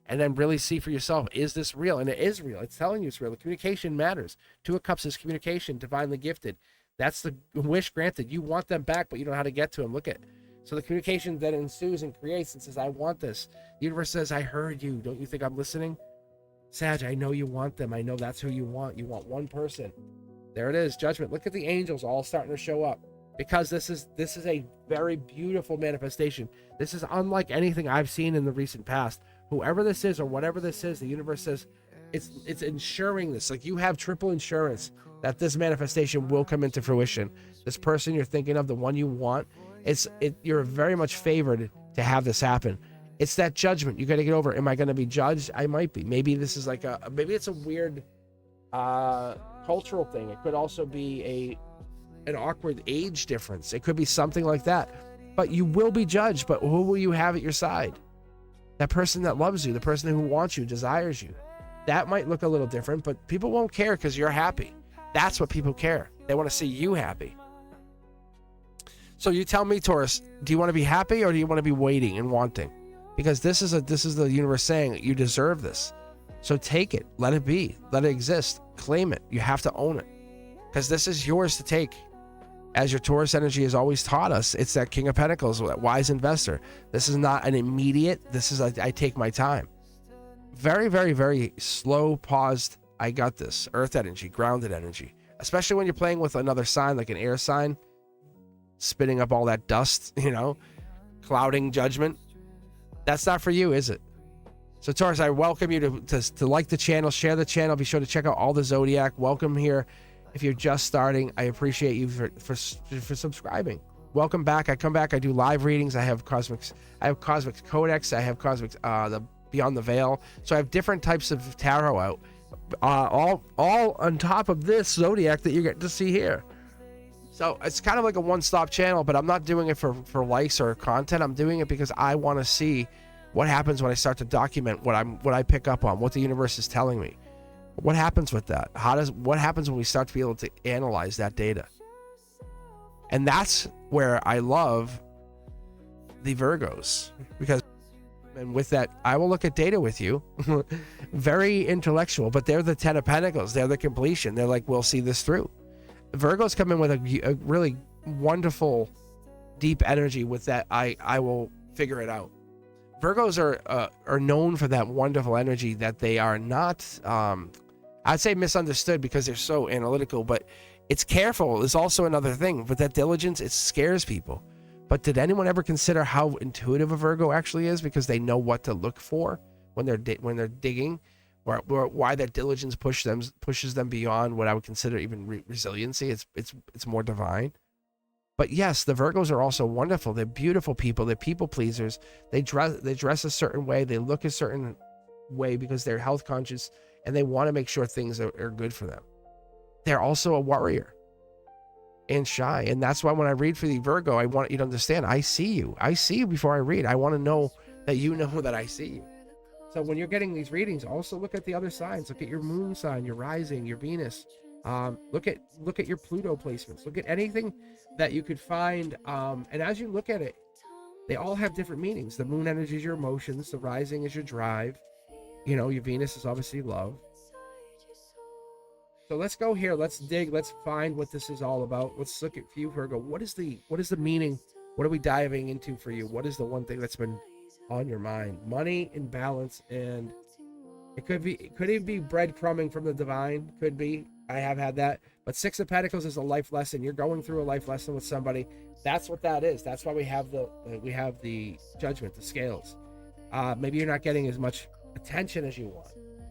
and then really see for yourself, is this real? And it is real. It's telling you it's real. The communication matters. 2 of Cups is communication, divinely gifted. That's the wish granted. You want them back, but you don't know how to get to them. Look at. So the communication that ensues and creates and says, I want this. The universe says, I heard you. Don't you think I'm listening? Sag, I know you want them. I know that's who you want. You want one person. There it is, judgment. Look at the angels all starting to show up, because this is a very beautiful manifestation. This is unlike anything I've seen in the recent past. Whoever this is or whatever this is, the universe says it's ensuring this. Like, you have triple insurance that this manifestation will come into fruition. This person you're thinking of, the one you want, you're very much favored to have this happen. It's that judgment. You got to get over. Am I going to be judged? I might be. Maybe this is like maybe it's a weird cultural thing. It could also be an awkward age difference. It could be something like that. But you will be judged. But who will you have at your side? That person that loves you, the person who wants you, desires you. That might look a little different, but people won't care because you're happy. That's what people care. They want to see you happy. So you tell me, Taurus, do you want to be happy or do you want to be waiting and wanting? Because this is the universe saying you deserve this. So take it, let it be, let it exist, claim it. You have to own it, because this is yours to take. As your Taurus energy has always taught us, it's that King of Pentacles, that wise investor. This is not an immediate. This is I take my time. Very, very, very slow, paused. I got this. Earth energy, grounded energy. Especially when you're playing with another sign, like an air sign, spitting up all that dust, clouding judgment. That's not for you, is it? So Taurus, I welcome you to like the channel, share the channel. Be sure to check out all the Zodiac. Welcome here. If you're just starting, I appreciate you for subscribing. Welcome back. I come back. I do live readings. I have Cosmic Codex. I have Cosmic the Beyond the Veil. So I have different types of tarot out. All on top of this Zodiac that you get to see here. So it's kind of like a one-stop channel, but I'm not doing it for likes or content. I'm doing it because I want to see what happens when I start to document what I pick up on, what the universe is telling me. What happens with that? What happens when we start to be able to analyze that data? And that's where I love the Virgos, because, and with that, I will look at data with you. Very intellectual, but they're the 10 of Pentacles. They're the completion. They're like, we'll see this through. Virgos come in with a really wonderful, deep energy with that. I will figure it out. Virgos are known for that wonderful energy that they are not, I'd say misunderstood because they're so analytical, but it's careful is also another thing. But that diligence, it scares people. But did anyone ever consider how intuitive a Virgo actually is, because they know what to look for when they're digging, or why that diligence pushes them beyond what I would consider even resiliency. It's more divine. But yes, the Virgos are also wonderful. They're beautiful people. They're people pleasers. They dress a certain way. They look a certain way because they're health conscious and they want to make sure things are good for them. They're also a warrior and shy. And that's why when I read for the Virgo, I want you to understand, I see you. I see you before I read. I want to know that you know that I see you. So when you're getting these readings, also look at the other signs. Look at your moon sign, your rising, your Venus. Look at your Pluto placements. Look at anything that you could find. And as you look at it, they all have different meanings. The moon energy is your emotions. The rising is your drive. Your Venus is obviously love. So let's go here. Let's dig. Let's find what this is all about. Let's look at you, Virgo. What is the meaning? What are we diving into for you? What is the one thing that's been on your mind? Money, imbalance, and it could even be breadcrumbing from the divine. Could be. I have had that. But Six of Pentacles is a life lesson. You're going through a life lesson with somebody. That's what that is. That's why we have the judgment, the scales. Maybe you're not getting as much attention as you want.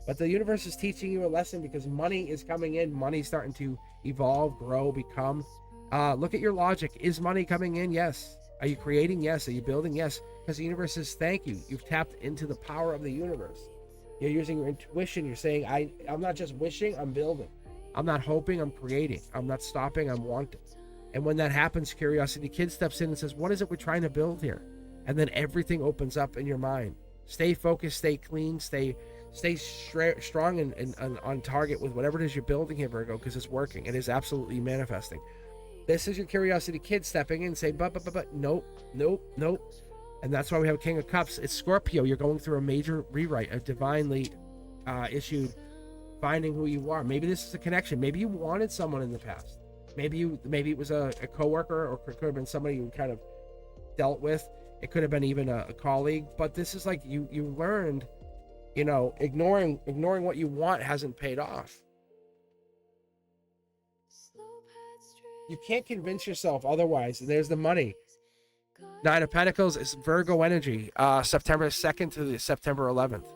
But the universe is teaching you a lesson because money is coming in. Money's starting to evolve, grow, become. Look at your logic. Is money coming in? Yes. Are you creating? Yes. Are you building? Yes. Because the universe says thank you. You've tapped into the power of the universe. You're using your intuition. You're saying, I'm not just wishing, I'm building. I'm not hoping, I'm creating. I'm not stopping, I'm wanting. And when that happens, Curiosity Kid steps in and says, what is it we're trying to build here? and then everything opens up in your mind. Stay focused, stay clean, stay strong and on target with whatever it is you're building here, Virgo, because it's working. It is absolutely manifesting. This is your curiosity kid stepping in, saying, but, nope. And that's why we have King of Cups. It's Scorpio. You're going through a major rewrite, a divinely issued finding who you are. Maybe this is a connection. Maybe you wanted someone in the past. Maybe it was a coworker, or it could have been somebody you kind of dealt with. It could have been even a colleague. But this is like you learned, ignoring what you want hasn't paid off. You can't convince yourself otherwise. There's the money. Nine of Pentacles is Virgo energy, September 2nd to the September 11th.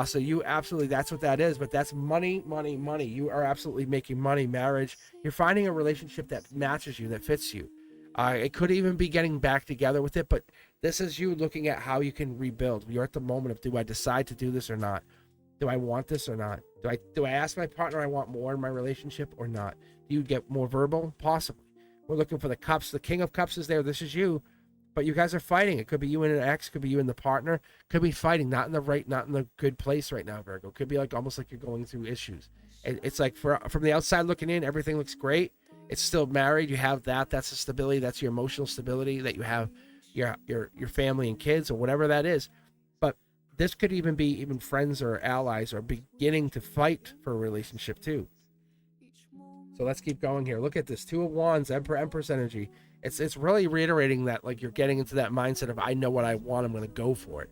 So you absolutely, that's what that is. But that's money. You are absolutely making money, marriage. You're finding a relationship that matches you, that fits you. It could even be getting back together with it. But this is you looking at how you can rebuild. You're at the moment of, do I decide to do this or not? Do I want this or not? Do I ask my partner I want more in my relationship or not? Do you get more verbal? Possibly. We're looking for the cups. The King of Cups is there. This is you. But you guys are fighting. It could be you and an ex. Could be you and the partner. Could be fighting. Not in the good place right now, Virgo. Could be like almost like you're going through issues. And it's like from the outside looking in, everything looks great. It's still married. You have that. That's the stability. That's your emotional stability, that you have your family and kids or whatever that is. But this could even be friends or allies or beginning to fight for a relationship too. So let's keep going here. Look at this. Two of Wands, Empress energy. It's really reiterating that, like, you're getting into that mindset of, I know what I want. I'm going to go for it.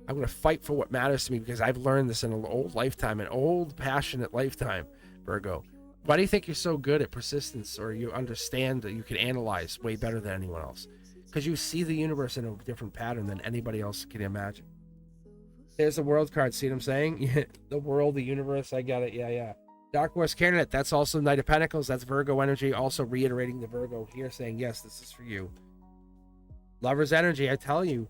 I'm going to fight for what matters to me, because I've learned this in an old passionate lifetime, Virgo. Why do you think you're so good at persistence, or you understand that you can analyze way better than anyone else? Because you see the universe in a different pattern than anybody else can imagine. There's the World card. See what I'm saying? The world, the universe. I got it. Yeah. Dark Horse candidate, that's also Knight of Pentacles. That's Virgo energy, also reiterating the Virgo here, saying, yes, this is for you. Lover's energy, I tell you.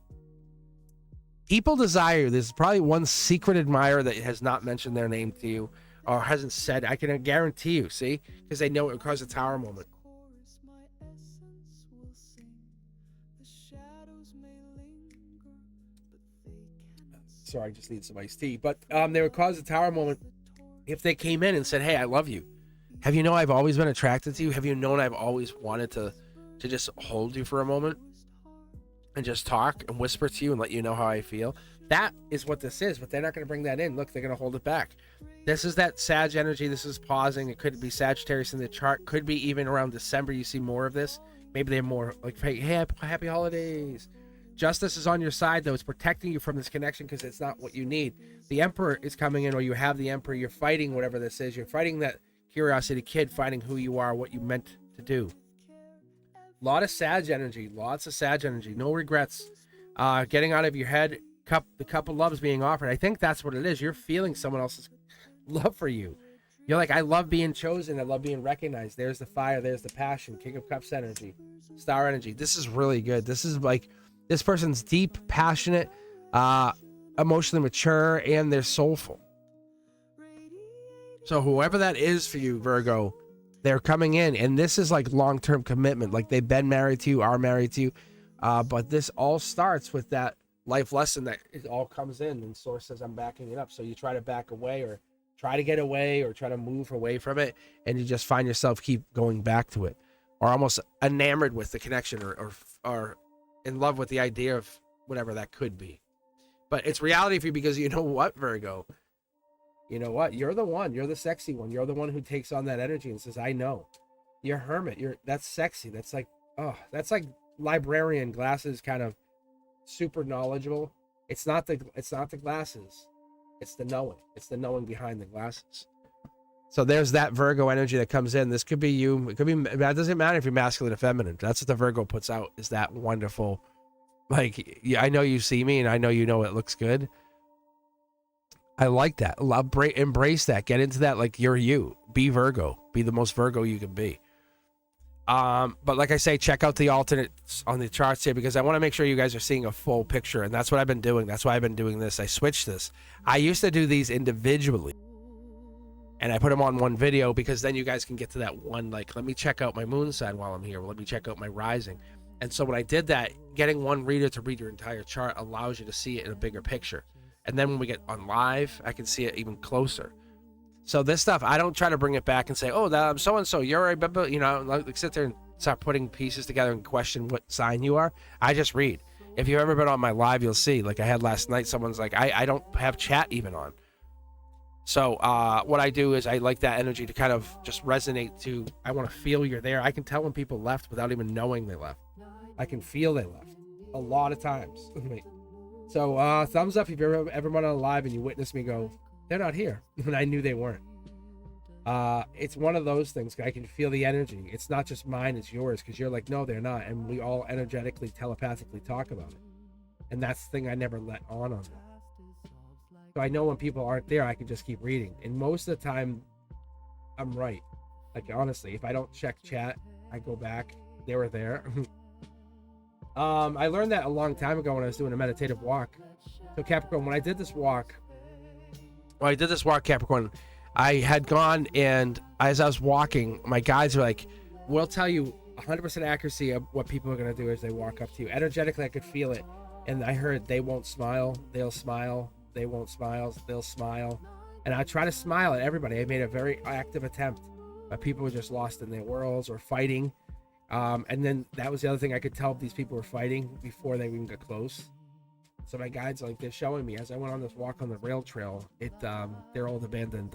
People desire you. There's probably one secret admirer that has not mentioned their name to you, or hasn't said. I can guarantee you, see? Because they know it would cause a tower moment. Sorry, I just need some iced tea. But they would cause a tower moment if they came in and said, hey, I love you. Have you known I've always been attracted to you? Have you known I've always wanted to just hold you for a moment and just talk and whisper to you and let you know how I feel? That is what this is, but they're not going to bring that in. Look, they're going to hold it back. This is that Sag energy. This is pausing. It could be Sagittarius in the chart. Could be even around December you see more of this. Maybe they're more like, hey, happy holidays. Justice is on your side, though. It's protecting you from this connection because it's not what you need. The Emperor is coming in, or you have the Emperor. You're fighting whatever this is. You're fighting that curiosity kid, finding who you are, what you meant to do. Lots of Sag energy. No regrets. Getting out of your head. The cup of love is being offered. I think that's what it is. You're feeling someone else's love for you. You're like, I love being chosen. I love being recognized. There's the fire. There's the passion. King of Cups energy. Star energy. This is really good. This is like, this person's deep, passionate, emotionally mature, and they're soulful. So whoever that is for you, Virgo, they're coming in, and this is like long-term commitment. Like, they've been married to you, are married to you, but this all starts with that life lesson that it all comes in, and Source says, I'm backing it up. So you try to back away, or try to get away, or try to move away from it, and you just find yourself keep going back to it, or almost enamored with the connection, or in love with the idea of whatever that could be. But it's reality for you, because you know what, Virgo? You know what? You're the one. You're the sexy one. You're the one who takes on that energy and says, I know. You're hermit. That's sexy. That's like librarian glasses, kind of super knowledgeable. It's not the glasses. It's the knowing. It's the knowing behind the glasses. So there's that Virgo energy that comes in. This could be you. It could be, that doesn't matter if you're masculine or feminine. That's what the Virgo puts out, is that wonderful, like, yeah, I know you see me and I know you know it looks good. I like that. Embrace that. Get into that. Like, you're you. Be Virgo. Be the most Virgo you can be. But like I say, check out the alternates on the charts here, because I want to make sure you guys are seeing a full picture. And that's what I've been doing. That's why I've been doing this. I switched this. I used to do these individually, and I put them on one video, because then you guys can get to that one, like, let me check out my moon sign while I'm here. Let me check out my rising. And so when I did that, getting one reader to read your entire chart allows you to see it in a bigger picture. And then when we get on live, I can see it even closer. So this stuff, I don't try to bring it back and say, oh, I'm so-and-so, you're a, you know, like sit there and start putting pieces together and question what sign you are. I just read. If you've ever been on my live, you'll see, like I had last night, someone's like, I don't have chat even on. So what I do is I like that energy to kind of just resonate to, I want to feel you're there. I can tell when people left without even knowing they left. I can feel they left a lot of times. So thumbs up if you've ever been on a live and you witnessed me go, they're not here. And I knew they weren't. It's one of those things. I can feel the energy. It's not just mine, it's yours, because you're like, no, they're not. And we all energetically, telepathically talk about it. And that's the thing I never let on them. So I know when people aren't there, I can just keep reading. And most of the time, I'm right. Like, honestly, if I don't check chat, I go back. They were there. I learned that a long time ago when I was doing a meditative walk. So Capricorn, when I did this walk, Capricorn, I had gone, and as I was walking, my guides were like, we'll tell you 100% accuracy of what people are going to do as they walk up to you. Energetically, I could feel it. And I heard, they won't smile, they'll smile. They won't smile, they'll smile. And I try to smile at everybody. I made a very active attempt, but people were just lost in their worlds or fighting. And then that was the other thing. I could tell these people were fighting before they even got close. So my guides, like, they're showing me as I went on this walk on the rail trail, they're old abandoned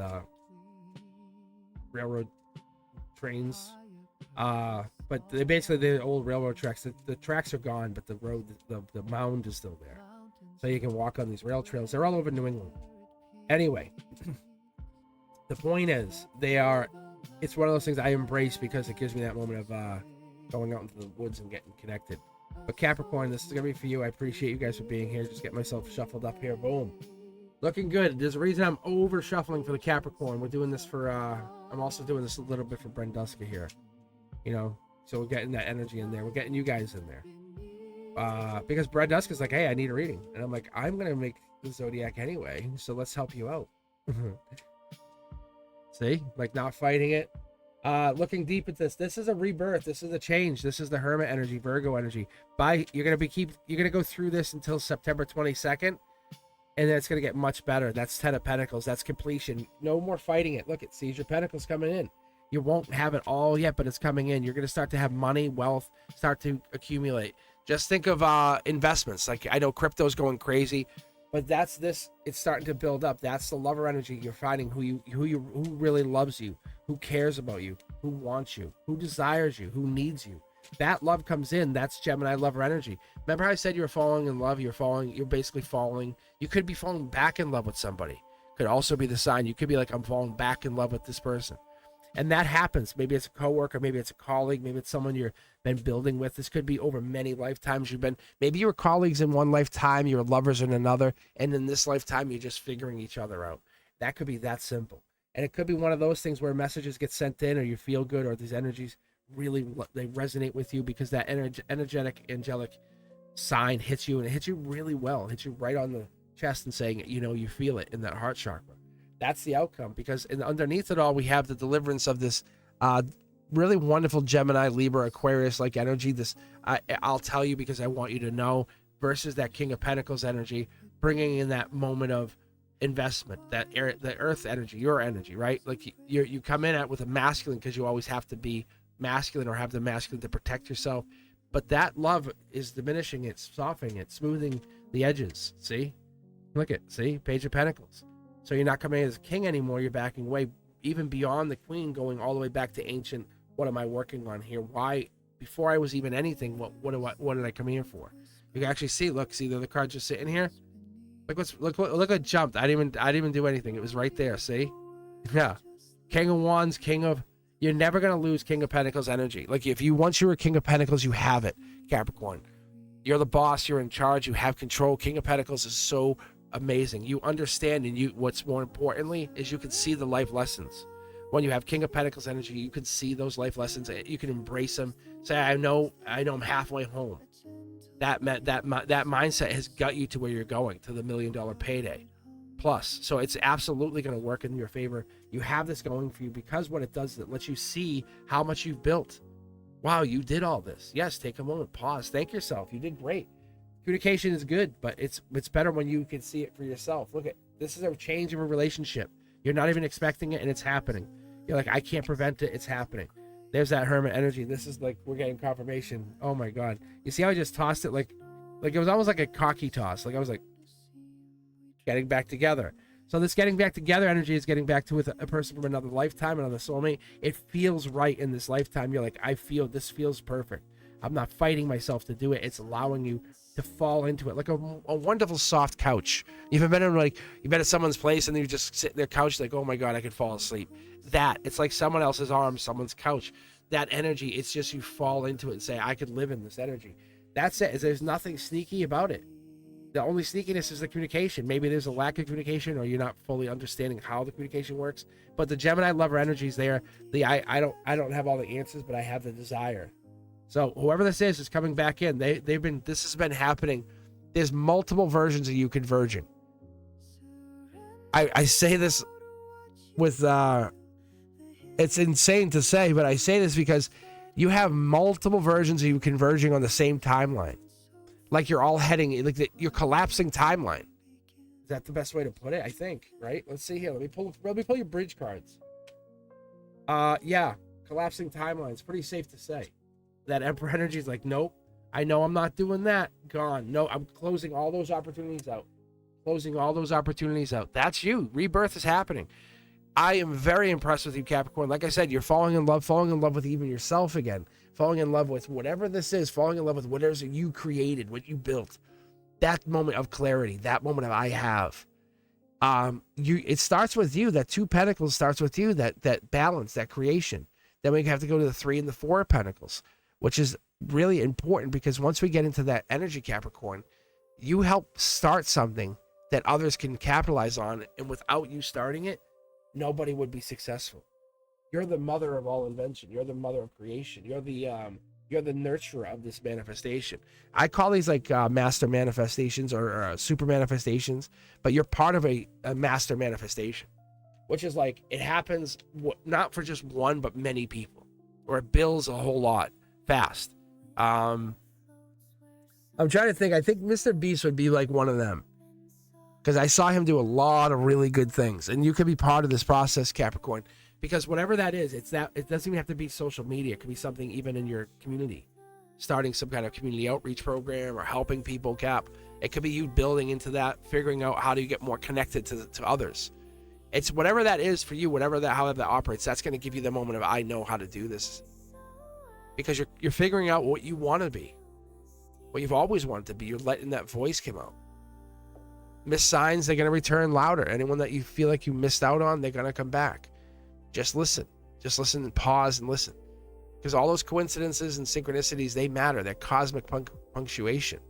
railroad trains. But they're old railroad tracks. The tracks are gone, but the road, the mound is still there. So you can walk on these rail trails. They're all over New England. Anyway, the point is, it's one of those things I embrace because it gives me that moment of going out into the woods and getting connected. But Capricorn, this is going to be for you. I appreciate you guys for being here. Just get myself shuffled up here. Boom. Looking good. There's a reason I'm over shuffling for the Capricorn. We're doing this for, I'm also doing this a little bit for Brenduska here. You know, so we're getting that energy in there. We're getting you guys in there. Because Brenduska's like, hey, I need a reading. And I'm like, I'm going to make the Zodiac anyway. So let's help you out. See? Like, not fighting it. Looking deep at this. This is a rebirth. This is a change. This is the Hermit energy, Virgo energy. You're gonna go through this until September 22nd, and then it's gonna get much better. That's 10 of Pentacles. That's completion. No more fighting it. Look, it sees your Pentacles coming in. You won't have it all yet, but it's coming in. You're gonna start to have money, wealth, start to accumulate. Just think of investments. Like, I know crypto's going crazy, but that's this. It's starting to build up. That's the lover energy. You're finding who really loves you, who cares about you, who wants you, who desires you, who needs you. That love comes in. That's Gemini lover energy. Remember how I said you were falling in love? You're basically falling. You could be falling back in love with somebody. Could also be the sign. You could be like, I'm falling back in love with this person. And that happens. Maybe it's a coworker, maybe it's a colleague, maybe it's someone you've been building with. This could be over many lifetimes. Maybe you were colleagues in one lifetime, you were lovers in another, and in this lifetime, you're just figuring each other out. That could be that simple. And it could be one of those things where messages get sent in, or you feel good, or these energies really, they resonate with you because that energetic, angelic sign hits you, and it hits you really well. It hits you right on the chest and saying, you feel it in that heart chakra. That's the outcome, because underneath it all, we have the deliverance of this really wonderful Gemini, Libra, Aquarius-like energy. This I'll tell you because I want you to know, versus that King of Pentacles energy, bringing in that moment of investment, the Earth energy, your energy, right? Like you come in with a masculine because you always have to be masculine or have the masculine to protect yourself. But that love is diminishing it, softening it, smoothing the edges. See? Page of Pentacles. So you're not coming in as a king anymore. You're backing away, even beyond the queen, going all the way back to ancient. What am I working on here? Why? Before I was even anything, what did I come here for? You can actually see. Look, see the card just sitting here. Look what jumped. I didn't even do anything. It was right there. See? Yeah. King of Wands, You're never gonna lose King of Pentacles energy. Like, once you're a King of Pentacles, you have it, Capricorn. You're the boss. You're in charge. You have control. King of Pentacles is so amazing. You understand, and what's more importantly is you can see the life lessons. When you have King of Pentacles energy, you can see those life lessons. You can embrace them. Say, I know I'm halfway home. That mindset has got you to where you're going, to the $1 million payday plus. So it's absolutely going to work in your favor. You have this going for you because what it does is it lets you see how much you've built. Wow, you did all this. Yes, take a moment, pause, thank yourself. You did great. Communication is good, but it's better when you can see it for yourself. Look at this is a change of a relationship. You're not even expecting it, and it's happening. You're like, I can't prevent it. It's happening. There's that hermit energy. This is like we're getting confirmation. Oh my god! You see how I just tossed it like it was almost like a cocky toss. Like I was like getting back together. So this getting back together energy is getting back to with a person from another lifetime, another soulmate. It feels right in this lifetime. You're like, I feel this feels perfect. I'm not fighting myself to do it. It's allowing you to fall into it like a wonderful soft couch. You've been in you've been at someone's place and you just sit in their couch like, oh my god, I could fall asleep. It's like someone else's arm, someone's couch. That energy, it's just you fall into it and say, I could live in this energy. That's it. There's nothing sneaky about it. The only sneakiness is the communication. Maybe there's a lack of communication, or you're not fully understanding how the communication works. But the Gemini lover energy is there. I don't have all the answers, but I have the desire. So whoever this is coming back in. This has been happening. There's multiple versions of you converging. I say this with it's insane to say, but I say this because you have multiple versions of you converging on the same timeline. Like you're all heading, you're collapsing timeline. Is that the best way to put it? I think, right? Let's see here. Let me pull your bridge cards. Yeah, collapsing timeline. It's pretty safe to say. That Emperor energy is like, nope, I know I'm not doing that. Gone. No, I'm closing all those opportunities out. Closing all those opportunities out. That's you. Rebirth is happening. I am very impressed with you, Capricorn. Like I said, you're falling in love with even yourself again. Falling in love with whatever this is, falling in love with whatever you created, what you built. That moment of clarity, that moment of I have. It starts with you. That 2 Pentacles starts with you, that balance, that creation. Then we have to go to the 3 and the 4 Pentacles, which is really important because once we get into that energy, Capricorn, you help start something that others can capitalize on, and without you starting it, nobody would be successful. You're the mother of all invention. You're the mother of creation. You're the nurturer of this manifestation. I call these like master manifestations or super manifestations, but you're part of a master manifestation, which is like it happens not for just one, but many people, or it builds a whole lot fast. I'm trying to think. I think Mr. Beast would be like one of them, because I saw him do a lot of really good things, and you could be part of this process, Capricorn. Because whatever that is, it doesn't even have to be social media. It could be something even in your community, starting some kind of community outreach program or helping people, Cap. It could be you building into that, figuring out how do you get more connected to others. It's whatever that is for you, however that operates. That's going to give you the moment of I know how to do this, because you're figuring out what you want to be, what you've always wanted to be. You're letting that voice come out. Missed signs, they're going to return louder. Anyone that you feel like you missed out on, they're going to come back. Just listen and pause and listen, because all those coincidences and synchronicities, they matter. They're cosmic punctuation.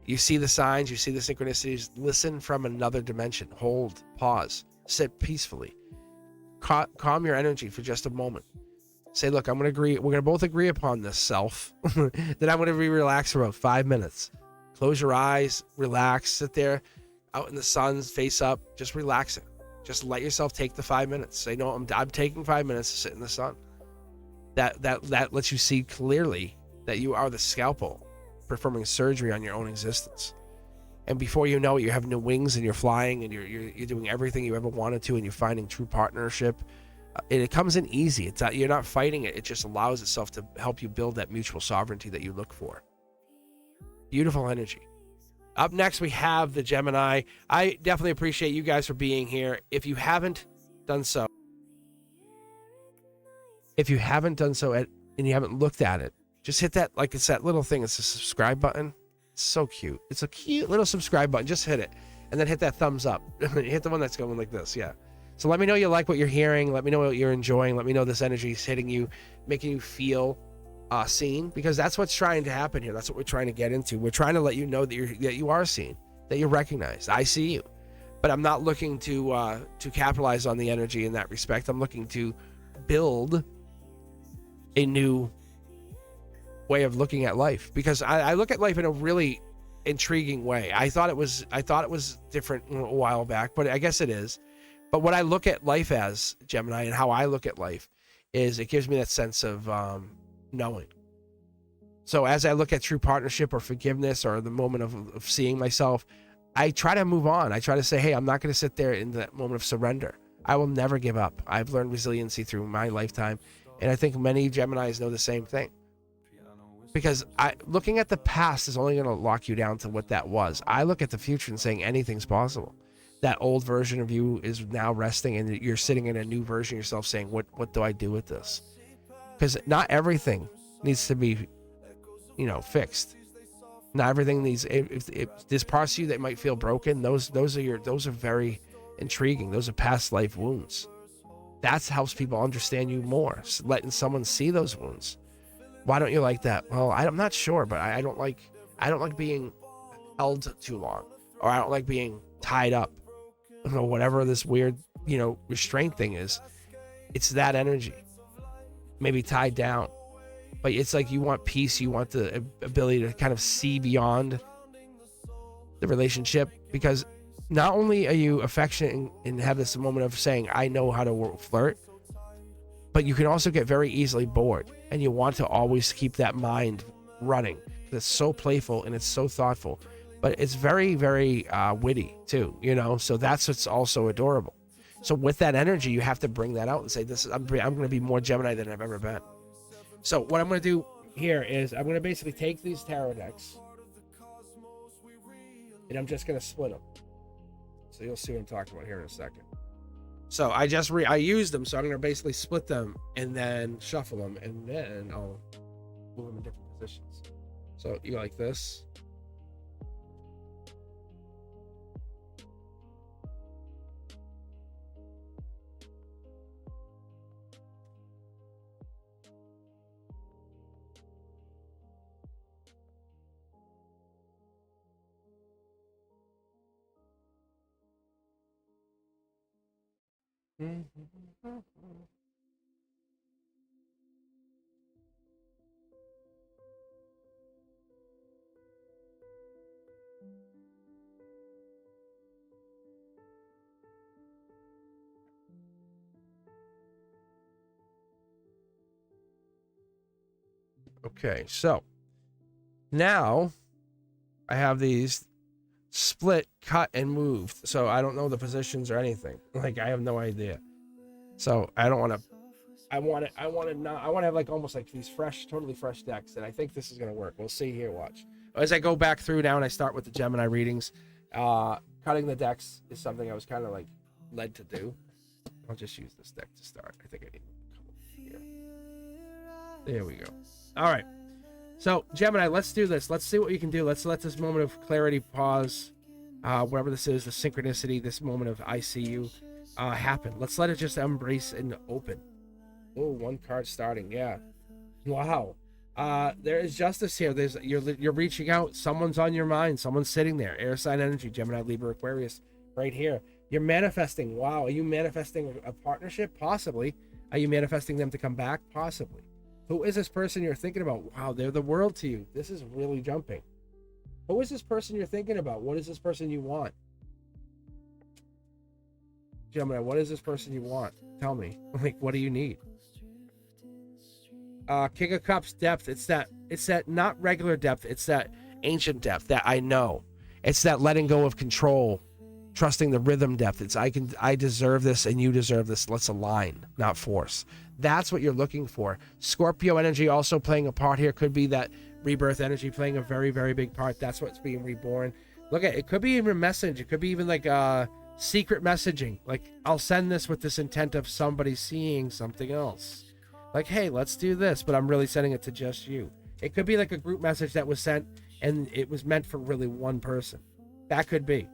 You see the signs, you see the synchronicities. Listen from another dimension. Hold, pause, sit peacefully. Calm your energy for just a moment. Say, look, we're going to both agree upon this, self. Then I'm going to be relaxed for about 5 minutes. Close your eyes, relax, sit there out in the sun, face up, just relax it. Just let yourself take the 5 minutes. Say, no, I'm taking 5 minutes to sit in the sun. That lets you see clearly that you are the scalpel performing surgery on your own existence. And before you know it, you're having new wings and you're flying and you're doing everything you ever wanted to, and you're finding true partnership. And it comes in easy. You're not fighting it. It just allows itself to help you build that mutual sovereignty that you look for. Beautiful energy. Up next, we have the Gemini. I definitely appreciate you guys for being here. If you haven't done so, and you haven't looked at it, just hit that, like it's that little thing. It's a subscribe button. It's so cute. It's a cute little subscribe button. Just hit it. And then hit that thumbs up. Hit the one that's going like this. Yeah. So let me know you like what you're hearing. Let me know what you're enjoying. Let me know this energy is hitting you, making you feel seen, because that's what's trying to happen here. That's what we're trying to get into. We're trying to let you know that you are seen, that you're recognized. I see you, but I'm not looking to capitalize on the energy in that respect. I'm looking to build a new way of looking at life, because I look at life in a really intriguing way. I thought it was different a while back, but I guess it is. But what I look at life as, Gemini, and how I look at life is it gives me that sense of knowing. So as I look at true partnership or forgiveness or the moment of seeing myself, I try to move on. I try to say, hey, I'm not going to sit there in that moment of surrender. I will never give up. I've learned resiliency through my lifetime. And I think many Geminis know the same thing. Because looking at the past is only going to lock you down to what that was. I look at the future and saying anything's possible. That old version of you is now resting, and you're sitting in a new version of yourself saying, what do I do with this? Because not everything needs to be, fixed. Not everything needs. If there's parts of you that might feel broken, those are very intriguing. Those are past life wounds. That helps people understand you more. Letting someone see those wounds. Why don't you like that? Well, I'm not sure, but I don't like being held too long, or I don't like being tied up. Whatever this weird, restraint thing is. It's that energy. Maybe tied down. But it's like you want peace, you want the ability to kind of see beyond the relationship, because not only are you affectionate and have this moment of saying, I know how to flirt, but you can also get very easily bored, and you want to always keep that mind running. It's so playful and it's so thoughtful, but it's very, very witty too, so that's what's also adorable. So with that energy, you have to bring that out and say, I'm going to be more Gemini than I've ever been. So what I'm going to do here is I'm going to basically take these tarot decks and I'm just going to split them. So you'll see what I'm talking about here in a second. So I used them, so I'm going to basically split them and then shuffle them, and then I'll move them in different positions. So you go like this. Okay, so now I have these split, cut, and moved. So I don't know the positions or anything. Like, I have no idea. So I don't want to. I want to have like almost like these totally fresh decks, and I think this is gonna work. We'll see here. Watch as I go back through now, and I start with the Gemini readings. Cutting the decks is something I was kind of like led to do. I'll just use this deck to start. I think I need a couple here. There we go. All right. So Gemini, let's do this. Let's see what you can do. Let's let this moment of clarity pause, whatever this is, the synchronicity, this moment of I see you, happen. Let's let it just embrace and open. Oh, one card starting. Yeah. Wow. There is justice here. You're reaching out. Someone's on your mind. Someone's sitting there. Air sign energy. Gemini, Libra, Aquarius. Right here. You're manifesting. Wow. Are you manifesting a partnership? Possibly. Are you manifesting them to come back? Possibly. Who is this person you're thinking about? Wow, they're the world to you. This is really jumping. Who is this person you're thinking about? What is this person you want? Gemini, what is this person you want? Tell me. Like, what do you need? King of Cups, depth. It's that not regular depth. It's that ancient depth that I know. It's that letting go of control, trusting the rhythm depth. It's I deserve this and you deserve this. Let's align, not force. That's what you're looking for. Scorpio energy also playing a part here. Could be that rebirth energy playing a very, very big part. That's what's being reborn. Look at it. Could be even a message. It could be even like secret messaging. Like, I'll send this with this intent of somebody seeing something else. Like, hey, let's do this, but I'm really sending it to just you. It could be like a group message that was sent and it was meant for really one person. That could be.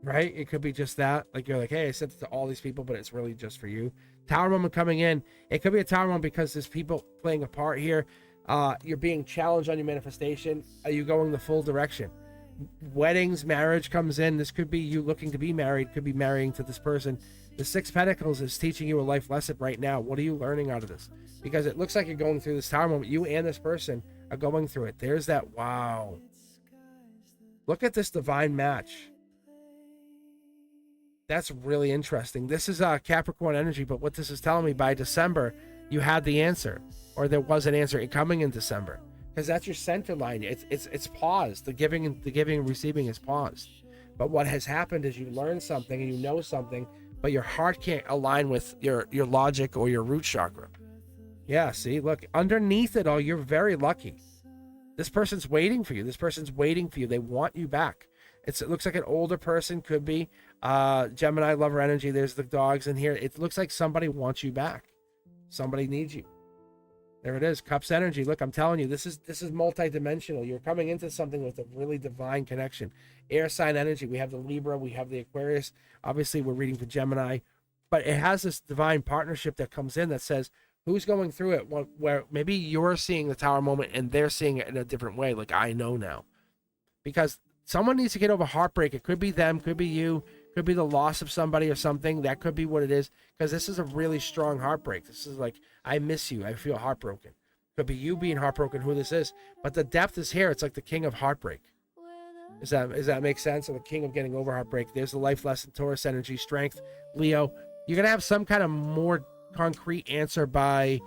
Right? It could be just that. Like, you're like, hey, I sent it to all these people, but it's really just for you. Tower moment coming in. It could be a tower moment because there's people playing a part here. You're being challenged on your manifestation. Are you going the full direction? Weddings, marriage comes in. This could be you looking to be married. Could be marrying to this person. The Six Pentacles is teaching you a life lesson right now. What are you learning out of this? Because it looks like you're going through this tower moment. You and this person are going through it. There's that. Wow. Look at this divine match. That's really interesting. This is Capricorn energy, but what this is telling me, by December, you had the answer, or there was an answer coming in December, because that's your center line. It's paused. The giving and receiving is paused. But what has happened is you learn something and you know something, but your heart can't align with your logic or your root chakra. Yeah, see, look, underneath it all, you're very lucky. This person's waiting for you. This person's waiting for you. They want you back. It looks like an older person, could be Gemini lover energy. There's the dogs in here. It looks like somebody wants you back. Somebody needs you. There it is, Cups energy. Look, I'm telling you, this is multidimensional. You're coming into something with a really divine connection. Air sign energy. We have the Libra, we have the Aquarius. Obviously, we're reading for Gemini, but it has this divine partnership that comes in that says, who's going through it? Where maybe you're seeing the Tower moment and they're seeing it in a different way. Like, I know now, because someone needs to get over heartbreak. It could be them, could be you, could be the loss of somebody or something. That could be what it is, because this is a really strong heartbreak. This is like, I miss you. I feel heartbroken. Could be you being heartbroken, who this is. But the depth is here. It's like the king of heartbreak. Does that make sense? Or the king of getting over heartbreak. There's the life lesson, Taurus energy, strength, Leo. You're going to have some kind of more concrete answer by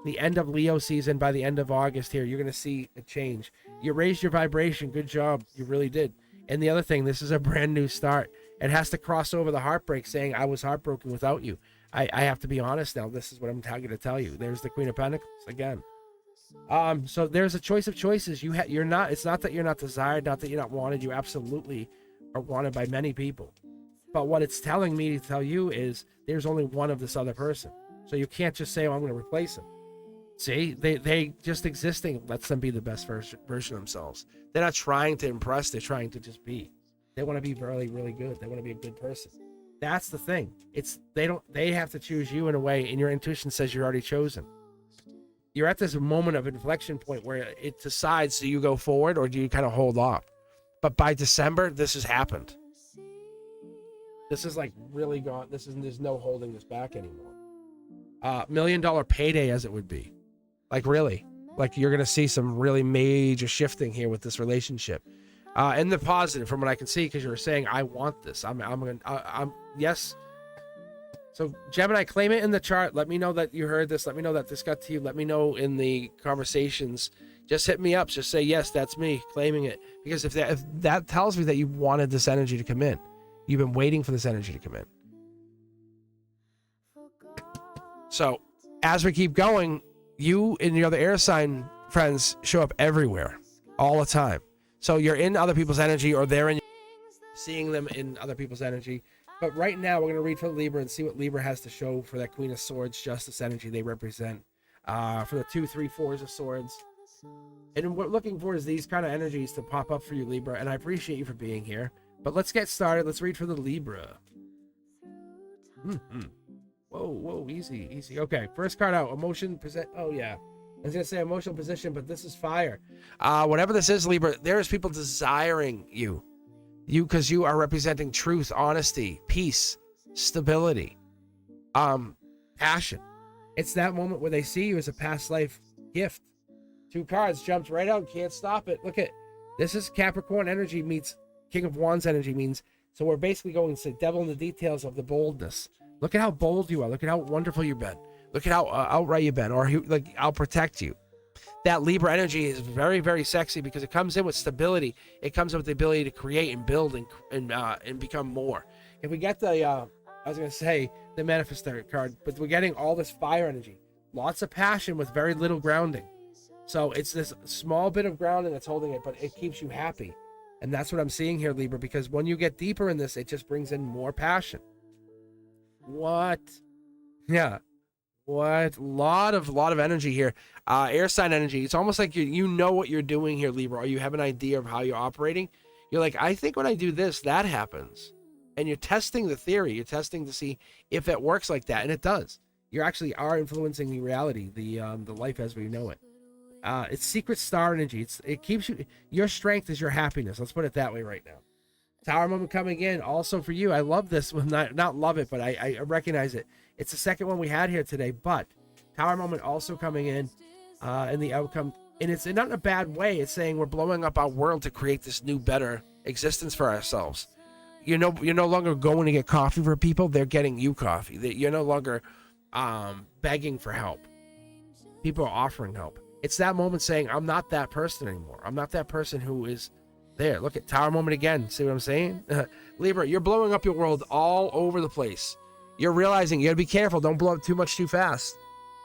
the end of Leo season, by the end of August here. You're going to see a change. You raised your vibration. Good job. You really did. And the other thing, this is a brand new start. It has to cross over the heartbreak, saying, I was heartbroken without you. I have to be honest now. This is what I'm going to tell you. There's the Queen of Pentacles again. So there's a choice of choices. You're not, it's not that you're not desired, not that you're not wanted. You absolutely are wanted by many people. But what it's telling me to tell you is there's only one of this other person. So you can't just say, oh, I'm going to replace him. See, they just existing lets them be the best version of themselves. They're not trying to impress. They're trying to just be. They want to be really, really good. They want to be a good person. That's the thing. They have to choose you in a way, and your intuition says you're already chosen. You're at this moment of inflection point where it decides, do you go forward or do you kind of hold off? But by December, this has happened. This is like really gone. There's no holding this back anymore. $1 million payday, as it would be. Like, really, like you're going to see some really major shifting here with this relationship. And the positive, from what I can see, because you're saying, I want this. Yes. So Gemini, claim it in the chart. Let me know that you heard this. Let me know that this got to you. Let me know in the conversations. Just hit me up. Just say, yes, that's me claiming it. Because if that tells me that you wanted this energy to come in, you've been waiting for this energy to come in. So as we keep going, you and your other air sign friends show up everywhere, all the time. So you're in other people's energy, or they're in, seeing them in other people's energy. But right now, we're going to read for Libra and see what Libra has to show for that Queen of Swords, justice energy they represent. For the 2, 3, 4s of Swords. And what we're looking for is these kind of energies to pop up for you, Libra. And I appreciate you for being here. But let's get started. Let's read for the Libra. Whoa, easy. Okay, first card out. Emotion, oh yeah. I was going to say emotional position, but this is fire. Whatever this is, Libra, there's people desiring you. Because you are representing truth, honesty, peace, stability, passion. It's that moment where they see you as a past life gift. 2 cards jumped right out. Can't stop it. Look at this. Is Capricorn energy meets King of Wands energy means. So we're basically going to devil in the details of the boldness. Look at how bold you are. Look at how wonderful you've been. Look at how outright you've been, or like, I'll protect you. That Libra energy is very, very sexy because it comes in with stability. It comes in with the ability to create and build and become more. If we get the, I was going to say the Manifestor card, but we're getting all this fire energy. Lots of passion with very little grounding. So it's this small bit of grounding that's holding it, but it keeps you happy. And that's what I'm seeing here, Libra, because when you get deeper in this, it just brings in more passion. What? Yeah. What? Lot of energy here. Air sign energy. It's almost like you know what you're doing here, Libra, or you have an idea of how you're operating. You're like, I think when I do this, that happens. And you're testing the theory. You're testing to see if it works like that. And it does. You actually are influencing the reality, the life as we know it. It's secret star energy. It keeps you, your strength is your happiness. Let's put it that way right now. Tower moment coming in also for you. I love this one. Not love it, but I recognize it. It's the second one we had here today, but Tower moment also coming in the outcome. And it's not in a bad way. It's saying we're blowing up our world to create this new, better existence for ourselves. You're no longer going to get coffee for people. They're getting you coffee. You're no longer begging for help. people are offering help. It's that moment saying, I'm not that person anymore. I'm not that person who is there. Look at Tower moment again. See what I'm saying? Libra, you're blowing up your world all over the place. You're realizing you got to be careful. Don't blow up too much too fast.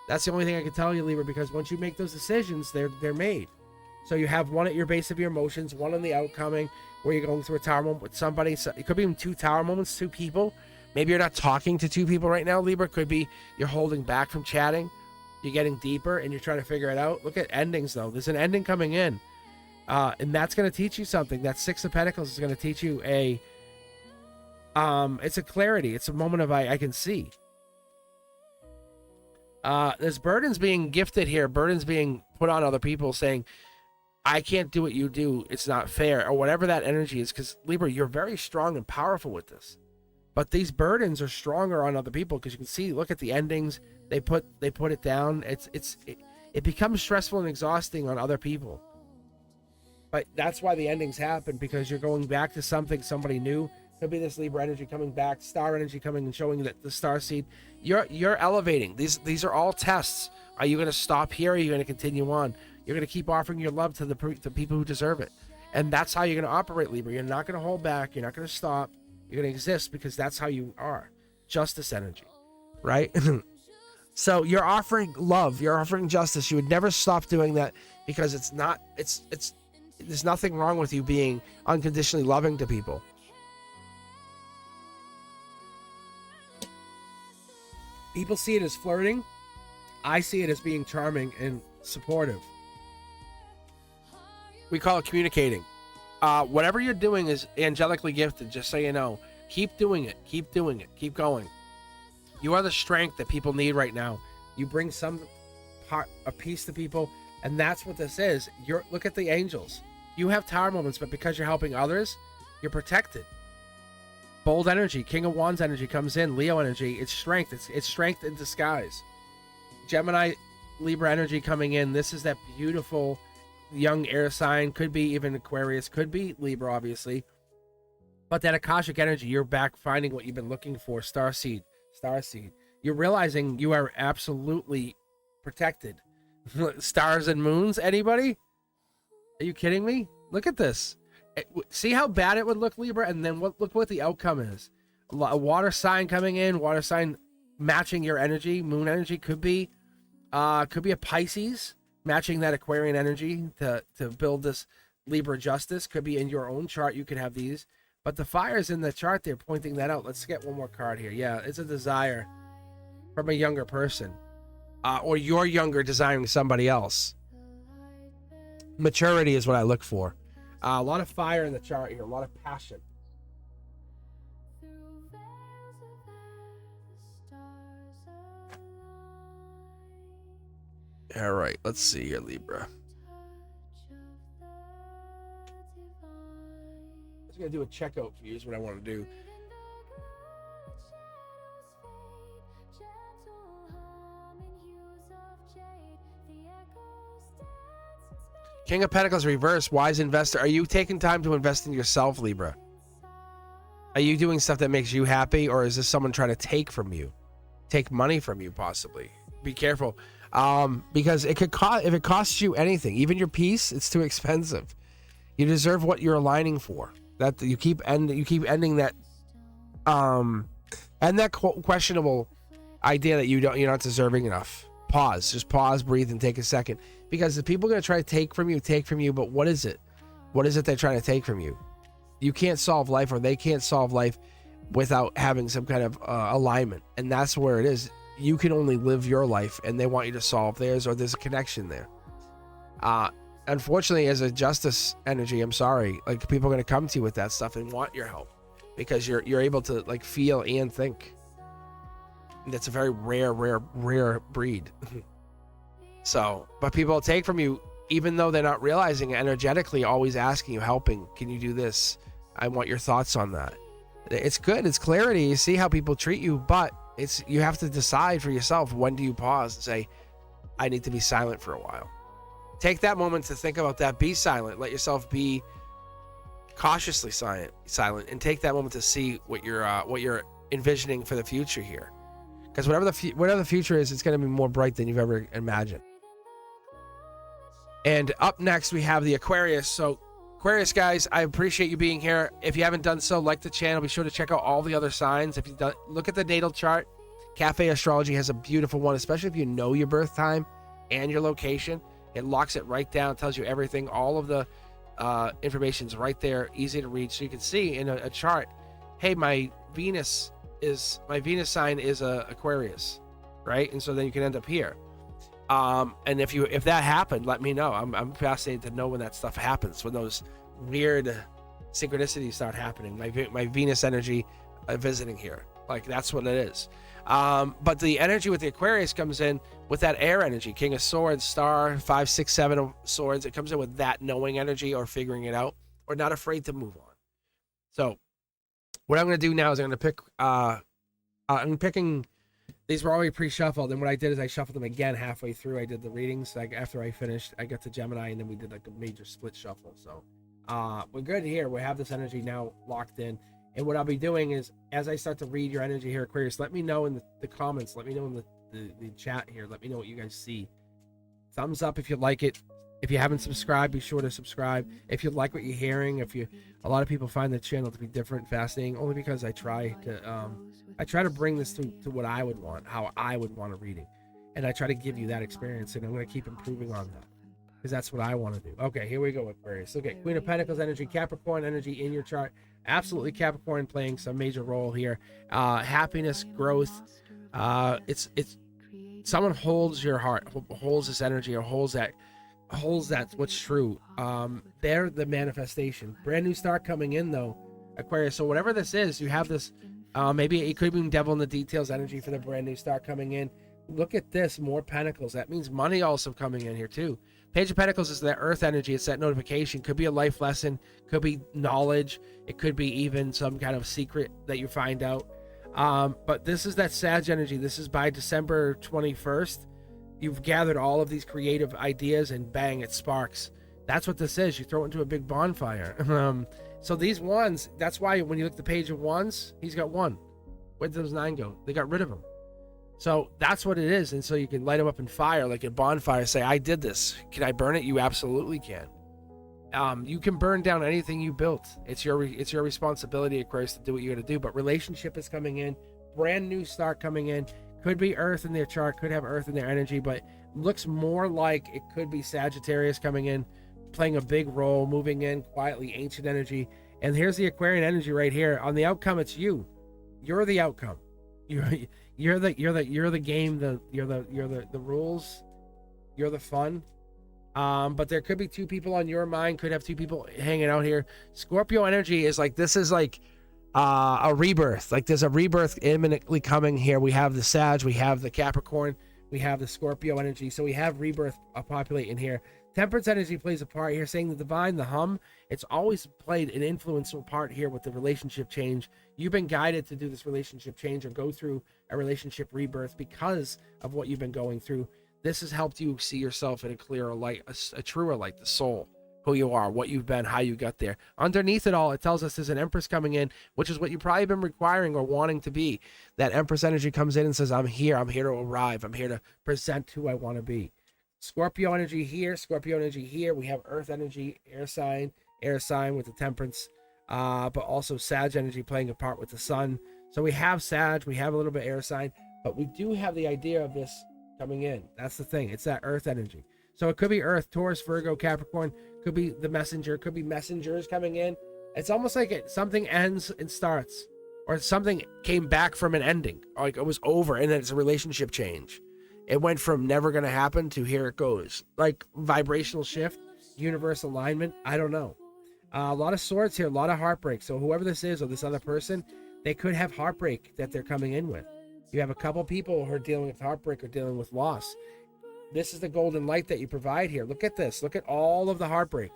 That's the only thing I can tell you, Libra, because once you make those decisions, they're made. So you have one at your base of your emotions, one on the outcoming, where you're going through a tower moment with somebody. So it could be even 2 tower moments, 2 people. Maybe you're not talking to 2 people right now, Libra. It could be you're holding back from chatting. You're getting deeper and you're trying to figure it out. Look at endings, though. There's an ending coming in. And that's going to teach you something. That 6 of Pentacles is going to teach you it's a clarity. It's a moment of I can see. There's burdens being gifted here. Burdens being put on other people saying, I can't do what you do. It's not fair, or whatever that energy is. Because Libra, you're very strong and powerful with this. But these burdens are stronger on other people because you can see, look at the endings. They put it down. It becomes stressful and exhausting on other people. But that's why the endings happen, because you're going back to somebody new. Could be this Libra energy coming back, star energy coming and showing that the star seed. You're elevating. These are all tests. Are you going to stop here? Or are you going to continue on? You're going to keep offering your love to the people who deserve it. And that's how you're going to operate, Libra. You're not going to hold back. You're not going to stop. You're going to exist because that's how you are. Justice energy, right? So you're offering love. You're offering justice. You would never stop doing that because there's nothing wrong with you being unconditionally loving to people. People see it as flirting. I see it as being charming and supportive. We call it communicating. Whatever you're doing is angelically gifted, just so you know. Keep doing it. Keep doing it. Keep going. You are the strength that people need right now. You bring a piece to people, and that's what this is. Look at the angels. You have tower moments, but because you're helping others, you're protected. Bold energy, King of Wands energy comes in. Leo energy, it's strength. It's strength in disguise. Gemini, Libra energy coming in. This is that beautiful young air sign. Could be even Aquarius. Could be Libra, obviously. But that Akashic energy, you're back finding what you've been looking for. Starseed. You're realizing you are absolutely protected. Stars and moons, anybody? Are you kidding me? Look at this. See how bad it would look, Libra? And then look what the outcome is. A water sign coming in, water sign matching your energy. Moon energy could be a Pisces matching that Aquarian energy to build this Libra justice. Could be in your own chart. You could have these. But the fires in the chart, they're pointing that out. Let's get one more card here. Yeah, it's a desire from a younger person. Or you're younger desiring somebody else. Maturity is what I look for. A lot of fire in the chart here. A lot of passion. All right, let's see here, Libra. I'm going to do a checkout for you is what I want to do. King of Pentacles reverse, wise investor. Are you taking time to invest in yourself, Libra? Are you doing stuff that makes you happy, or is this someone trying to take from you? Take money from you, possibly. Be careful. Because it could if it costs you anything, even your peace, it's too expensive. You deserve what you're aligning for. That you keep ending that and that questionable idea that you're not deserving enough. Just pause, breathe, and take a second, because the people are going to try to take from you, but what is it they're trying to take from you? You can't solve life, or they can't solve life without having some kind of alignment, and that's where it is. You can only live your life, and they want you to solve theirs, or there's a connection there. Unfortunately, as a justice energy, I'm sorry, like, people are going to come to you with that stuff and want your help, because you're able to, like, feel and think. And that's a very rare breed. So, but people take from you, even though they're not realizing it, energetically, always asking you, helping, can you do this? I want your thoughts on that. It's good. It's clarity. You see how people treat you, but you have to decide for yourself. When do you pause and say, I need to be silent for a while? Take that moment to think about that. Be silent. Let yourself be cautiously silent, and take that moment to see what you're envisioning for the future here. Because whatever the future is, it's going to be more bright than you've ever imagined. And up next, we have the Aquarius. So, Aquarius, guys, I appreciate you being here. If you haven't done so, like the channel. Be sure to check out all the other signs. If you look at the natal chart, Cafe Astrology has a beautiful one, especially if you know your birth time and your location. It locks it right down, tells you everything. All of the information's right there, easy to read. So you can see in a chart, hey, my Venus sign is Aquarius, right? And so then you can end up here. And if that happened, let me know. I'm fascinated to know when that stuff happens, when those weird synchronicities start happening. My Venus energy visiting here, like that's what it is. But the energy with the Aquarius comes in with that air energy, King of Swords, Star, 5, 6, 7 of Swords. It comes in with that knowing energy or figuring it out or not afraid to move on. So what I'm going to do now is I'm going to pick, I'm picking, these were already pre-shuffled. And what I did is I shuffled them again halfway through. I did the readings. After I finished, I got to Gemini and then we did like a major split shuffle. So we're good here. We have this energy now locked in. And what I'll be doing is, as I start to read your energy here, Aquarius, let me know in the comments. Let me know in the chat here. Let me know what you guys see. Thumbs up if you like it. If you haven't subscribed, be sure to subscribe. If you like what you're hearing, a lot of people find the channel to be different, fascinating, only because I try to bring this to what I would want, how I would want a reading. And I try to give you that experience, and I'm going to keep improving on that, because that's what I want to do. Okay, here we go, Aquarius. Okay, Queen of Pentacles energy, Capricorn energy in your chart. Absolutely Capricorn playing some major role here. Happiness, growth. It's someone holds your heart, holds this energy, or holds that what's true. They're the manifestation. Brand new start coming in though, Aquarius. So whatever this is, you have this, maybe it could be devil in the details energy for the brand new start coming in. Look at this, more pentacles. That means money also coming in here too. Page of Pentacles is that earth energy. It's that notification. Could be a life lesson, could be knowledge, it could be even some kind of secret that you find out. But this is that Sag energy. This is by December 21st. You've gathered all of these creative ideas and bang, it sparks. That's what this is. You throw it into a big bonfire. So these ones, that's why when you look at the Page of Wands, he's got one. Where did those 9 go? They got rid of them. So that's what it is. And so you can light them up in fire, like a bonfire. Say, I did this. Can I burn it? You absolutely can. You can burn down anything you built. It's your responsibility, Aquarius, to do what you got to do. But relationship is coming in. Brand new start coming in. Could be Earth in their chart, could have Earth in their energy, but looks more like it could be Sagittarius coming in, playing a big role, moving in quietly, ancient energy. And here's the Aquarian energy right here. On the outcome, it's you. You're the outcome. You're the game. You're the rules. You're the fun. But there could be 2 people on your mind. Could have 2 people hanging out here. Scorpio energy is like, this is like a rebirth. Like there's a rebirth imminently coming here. We have the Sag, we have the Capricorn, we have the Scorpio energy. So we have rebirth populating here. Temperance energy plays a part here, saying the divine, the hum. It's always played an influential part here with the relationship change. You've been guided to do this relationship change or go through a relationship rebirth because of what you've been going through. This has helped you see yourself in a clearer light, a truer light, the soul, who you are, what you've been, how you got there. Underneath it all, it tells us there's an Empress coming in, which is what you've probably been requiring or wanting to be. That Empress energy comes in and says, I'm here to arrive. I'm here to present who I want to be. Scorpio energy here, Scorpio energy here. We have Earth energy, air sign with the Temperance, but also Sag energy playing a part with the Sun. So we have Sag, we have a little bit air sign, but we do have the idea of this coming in. That's the thing. It's that Earth energy. So it could be Earth, Taurus, Virgo, Capricorn, could be the messenger, could be messengers coming in. It's almost like something ends and starts, or something came back from an ending, like it was over and then it's a relationship change. It went from never going to happen to here it goes. Like vibrational shift, universe alignment, I don't know. A lot of swords here, a lot of heartbreak. So whoever this is or this other person, they could have heartbreak that they're coming in with. You have a couple people who are dealing with heartbreak or dealing with loss. This is the golden light that you provide here. Look at this. Look at all of the heartbreak.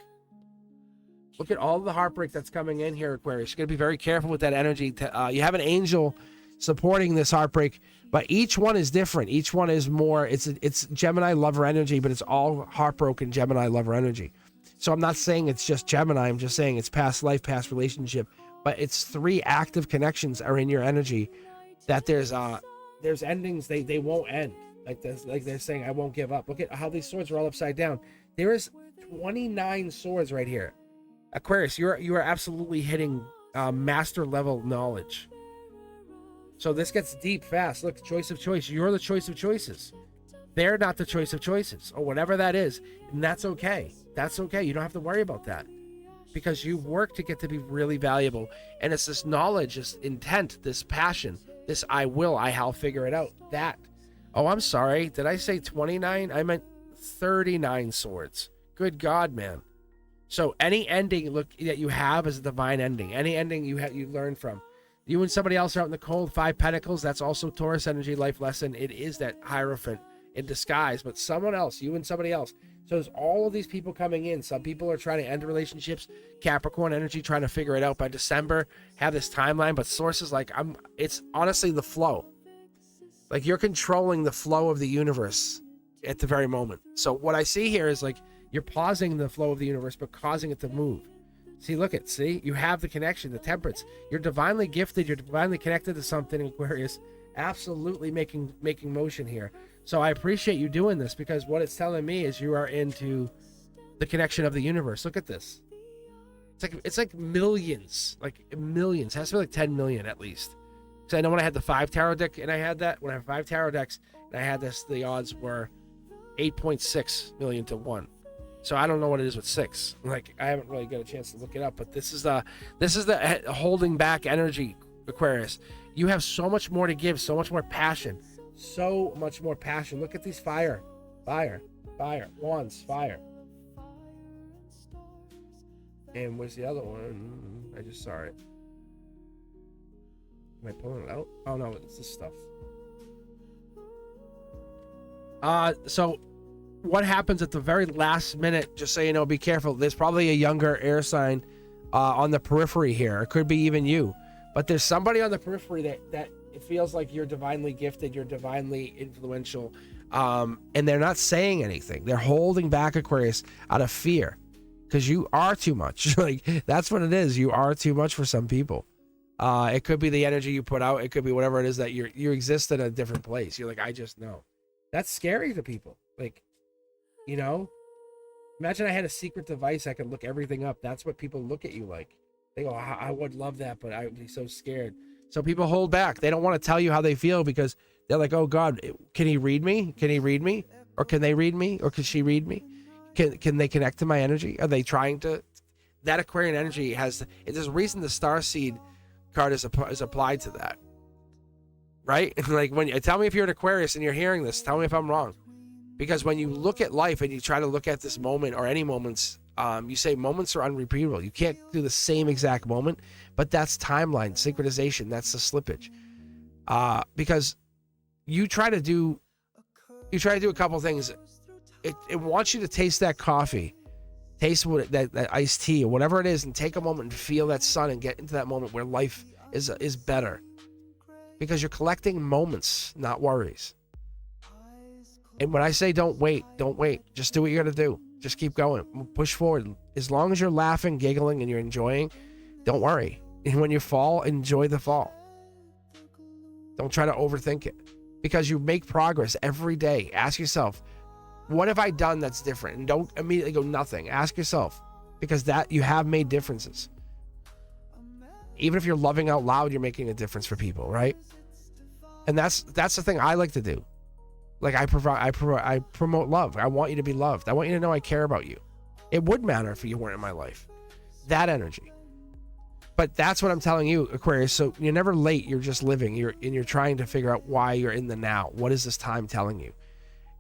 Look at all of the heartbreak that's coming in here, Aquarius. You're going to be very careful with that energy. You have an angel supporting this heartbreak, but each one is different. Each one is more, it's Gemini lover energy, but it's all heartbroken Gemini lover energy. So I'm not saying it's just Gemini. I'm just saying it's past life, past relationship, but it's 3 active connections are in your energy that there's endings. They won't end. Like this, like they're saying, I won't give up. Look at how these swords are all upside down. There is 29 swords right here. Aquarius, you are absolutely hitting master level knowledge. So this gets deep fast. Look, choice of choice. You're the choice of choices. They're not the choice of choices, or whatever that is, and that's okay. That's okay. You don't have to worry about that, because you work to get to be really valuable. And it's this knowledge, this intent, this passion, this I'll figure it out. That. Oh, I'm sorry. Did I say 29? I meant 39 swords. Good God, man. So any ending that you have is a divine ending. Any ending you learn from. You and somebody else are out in the cold, 5 pentacles. That's also Taurus energy, life lesson. It is that Hierophant in disguise, but someone else, you and somebody else. So there's all of these people coming in. Some people are trying to end relationships. Capricorn energy trying to figure it out by December. Have this timeline, but sources like it's honestly the flow. Like you're controlling the flow of the universe at the very moment. So what I see here is like you're pausing the flow of the universe, but causing it to move. See, see, you have the connection, the temperance. You're divinely gifted. You're divinely connected to something, Aquarius. Absolutely making motion here. So I appreciate you doing this, because what it's telling me is you are into the connection of the universe. Look at this. It's like millions, It has to be like 10 million at least. Because I know when I had the 5 tarot deck and I had that, when I have 5 tarot decks and I had this, the odds were 8.6 million to 1. So I don't know what it is with 6. Like I haven't really got a chance to look it up, but this is the holding back energy, Aquarius. You have so much more to give, so much more passion. So much more passion. Look at these fire, wands, fire. And where's the other one? I just saw it. Am I pulling it out? Oh no, it's this stuff. So what happens at the very last minute, just so you know, be careful. There's probably a younger air sign on the periphery here. It could be even you. But there's somebody on the periphery that it feels like you're divinely gifted, you're divinely influential, and they're not saying anything. They're holding back, Aquarius, out of fear, because you are too much. Like that's what it is. You are too much for some people. It could be the energy you put out. It could be whatever it is that you exist in a different place. You're like, I just know. That's scary to people. Like, you know, imagine I had a secret device. I could look everything up. That's what people look at you like. They go, I would love that, but I would be so scared. So people hold back. They don't want to tell you how they feel, because they're like, oh God, can he read me? Can he read me? Or can they read me? Or can she read me? Can they connect to my energy? Are they trying to? That Aquarian energy there's a reason the star seed card is applied to that. Right? Like tell me if you're an Aquarius and you're hearing this, tell me if I'm wrong. Because when you look at life and you try to look at this moment or any moments, you say moments are unrepeatable. You can't do the same exact moment, but that's timeline, synchronization. That's the slippage. Because you try to do a couple things. It wants you to taste that coffee, taste that iced tea or whatever it is, and take a moment and feel that sun and get into that moment where life is better. Because you're collecting moments, not worries. And when I say don't wait. Just do what you got to do. Just keep going. Push forward. As long as you're laughing, giggling, and you're enjoying, don't worry. And when you fall, enjoy the fall. Don't try to overthink it. Because you make progress every day. Ask yourself, what have I done that's different? And don't immediately go nothing. Ask yourself. Because that you have made differences. Even if you're loving out loud, you're making a difference for people, right? And that's the thing I like to do. Like I promote love. I want you to be loved. I want you to know I care about you. It would matter if you weren't in my life. That energy. But that's what I'm telling you, Aquarius. So you're never late. You're just living. You're trying to figure out why you're in the now. What is this time telling you?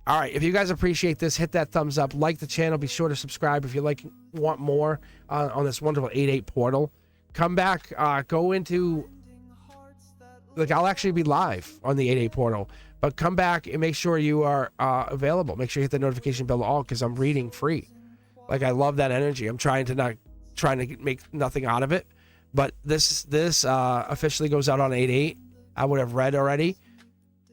All right. If you guys appreciate this, hit that thumbs up. Like the channel. Be sure to subscribe if you want more on this wonderful 8/8 portal. Come back. Go into. Like I'll actually be live on the 8/8 portal. But come back and make sure you are available. Make sure you hit the notification bell all, because I'm reading free. Like I love that energy. I'm trying to make nothing out of it. But this officially goes out on 8/8. I would have read already.